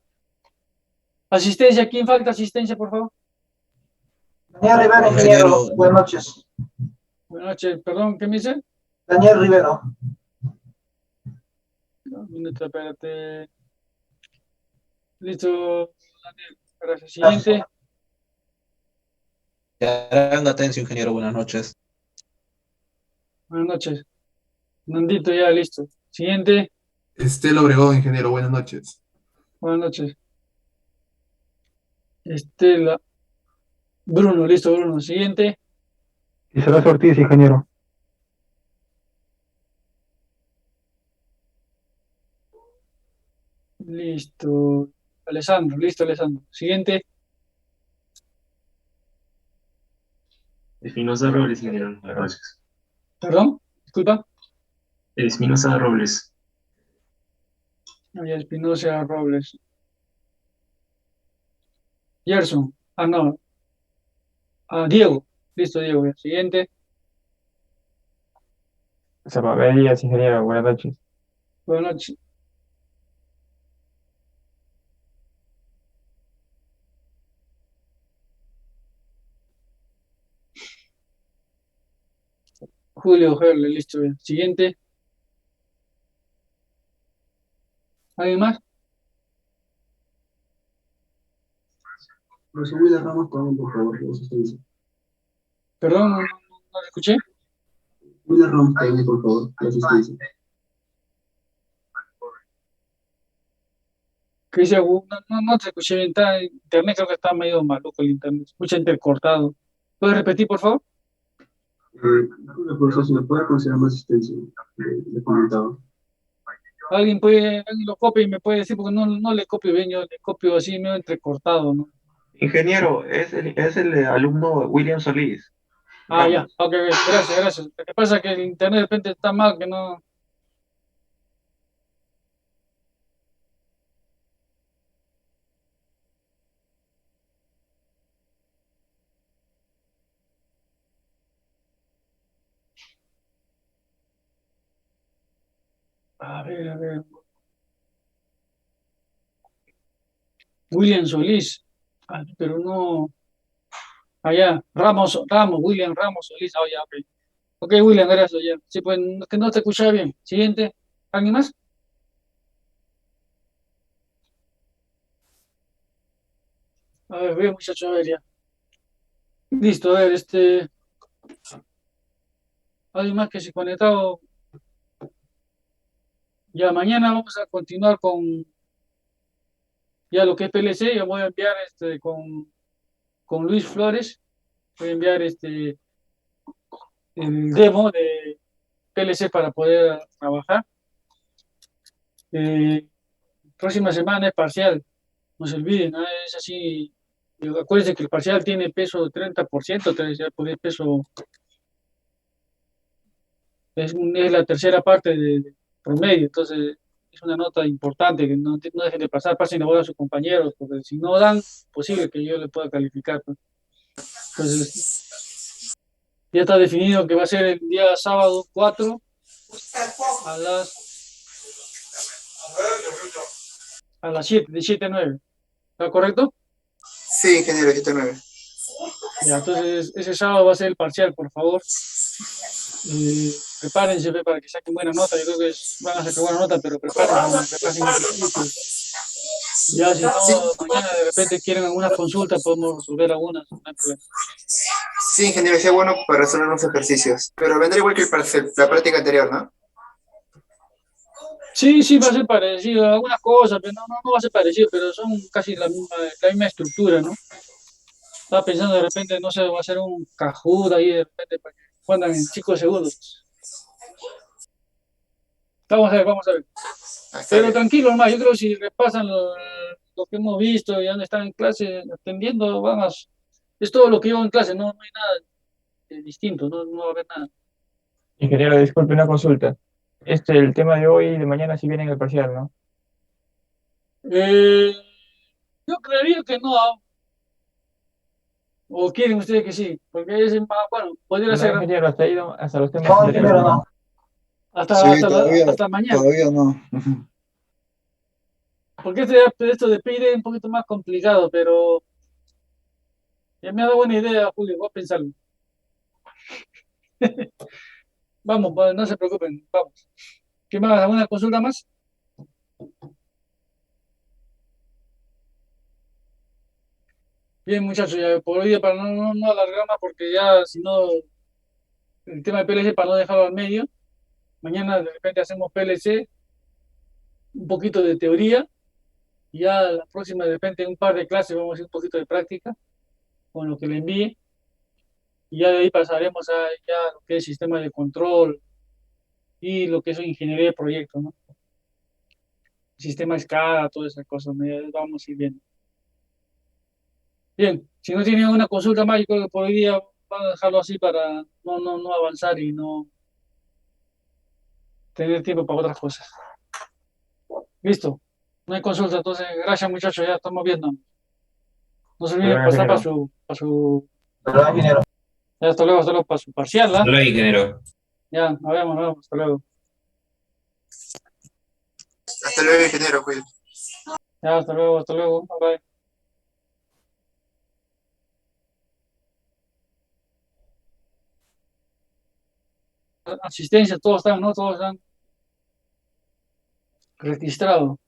Asistencia, ¿quién falta asistencia, por favor? Daniel Rivero, ingeniero. Buenas noches. Buenas noches, perdón, ¿qué me dice? Daniel Rivero. Un minuto, espérate. Listo, Daniel. Gracias. Siguiente. Yaranga Atencio, ingeniero, buenas noches. Buenas noches. Nandito, ya, listo. Siguiente. Estela Obregón, ingeniero, buenas noches. Buenas noches. Estela. Bruno, listo, Bruno. Siguiente. Isabel Ortiz, ingeniero. Listo. Alessandro, listo, Alessandro. Siguiente. Espinosa Robles, ingeniero. Buenas noches. Perdón, disculpa. Espinosa Robles. María Espinosa Robles. Gerson. Ah, no. Ah, Diego. Listo, Diego. Ya. Siguiente. Salvador Díaz, ingeniero. Buenas noches. Buenas noches. Julio Herle, listo. Ya. Siguiente. ¿Alguien más? José William Ramos, por favor, la asistencia. Perdón, no lo escuché. William Ramos, por favor, la asistencia. ¿Qué dice? No te escuché bien. Internet creo que está medio maluco el internet. Escucha intercortado. ¿Puedes repetir, por favor? Profesor, si me puede considerar más asistencia, le comentaba. Alguien lo copia y me puede decir, porque no le copio bien, yo le copio así medio entrecortado, ¿no? Ingeniero, es el alumno William Solís. Ah, ya, Ramos. ok, gracias. Lo que pasa es que el internet de repente está mal, que no. A ver. William Solís. Ah, pero no. Allá, William Ramos Solís. Ah, ya, ok. Ok, William, gracias, ya. Sí, pues, que no te escuchaba bien. Siguiente. ¿Alguien más? A ver, muchachos, a ver, ya. Listo, a ver, alguien más que se ha conectado. Ya, mañana vamos a continuar con ya lo que es PLC. Yo voy a enviar con Luis Flores. Voy a enviar el demo de PLC para poder trabajar. Próxima semana es parcial. No se olviden, ¿no? Es así. Acuérdense que el parcial tiene peso 30%, porque es peso, es la tercera parte de promedio, entonces es una nota importante que no dejen de pasar, pasen la bola a sus compañeros, porque si no dan, posible que yo le pueda calificar, pues. Entonces, ya está definido que va a ser el día sábado 4 a las 7, de 7 a 9. ¿Está correcto? Sí, ingeniero, 7-9. Ya, entonces ese sábado va a ser el parcial, por favor. Prepárense para que saquen buena nota. Yo creo que van a sacar buena nota, pero prepárense, repasen un poquito. Ya, si no, mañana de repente quieren alguna consulta, podemos resolver algunas, no hay problema. Sí, ingeniero, sea bueno para resolver unos ejercicios. Pero vendrá igual que la práctica anterior, ¿no? Sí, va a ser parecido, algunas cosas, pero no va a ser parecido, pero son casi la misma estructura, ¿no? Estaba pensando de repente, no sé, va a ser un Kahoot ahí de repente para que pongan en 5 segundos. Vamos a ver. Pero tranquilo, hermano, yo creo que si repasan lo que hemos visto y han estado en clase atendiendo, es todo lo que llevo en clase, no hay nada distinto, no va a haber nada. Ingeniero, disculpe una consulta. El tema de hoy y de mañana sí viene en el parcial, ¿no? Yo creería que no, o quieren ustedes que sí, porque es más, bueno, podría No, ser ingeniero, hasta ahí, hasta los temas No, anteriores. ingeniero, no. hasta, Sí, hasta, todavía, hasta mañana. todavía no. Porque esto de PID es un poquito más complicado, pero ya me ha dado buena idea, Julio, voy a pensarlo. Vamos, pues, no se preocupen, vamos. ¿Qué más? ¿Alguna consulta más? Bien, muchachos, ya por hoy día para no alargar más, porque ya si no, el tema de PLC para no dejarlo al medio, mañana de repente hacemos PLC, un poquito de teoría, y ya la próxima de repente en un par de clases vamos a hacer un poquito de práctica con lo que le envíe, y ya de ahí pasaremos a ya lo que es sistema de control y lo que es ingeniería de proyectos, ¿no? Sistema SCADA, todas esas cosas, vamos a ir viendo. Bien, si no tienen alguna consulta más, yo creo que por hoy día van a dejarlo así para no avanzar y no tener tiempo para otras cosas. Listo, no hay consulta, entonces gracias muchachos, ya estamos viendo. No se olviden pasar Perdón, ingeniero. ya hasta luego para su parcial, ¿ah? Hola, ingeniero. Ya, nos vemos, hasta luego. Hasta luego, ingeniero, cuídate. Ya, hasta luego, bye bye. Asistencia, todos están, ¿no? Todos están registrados.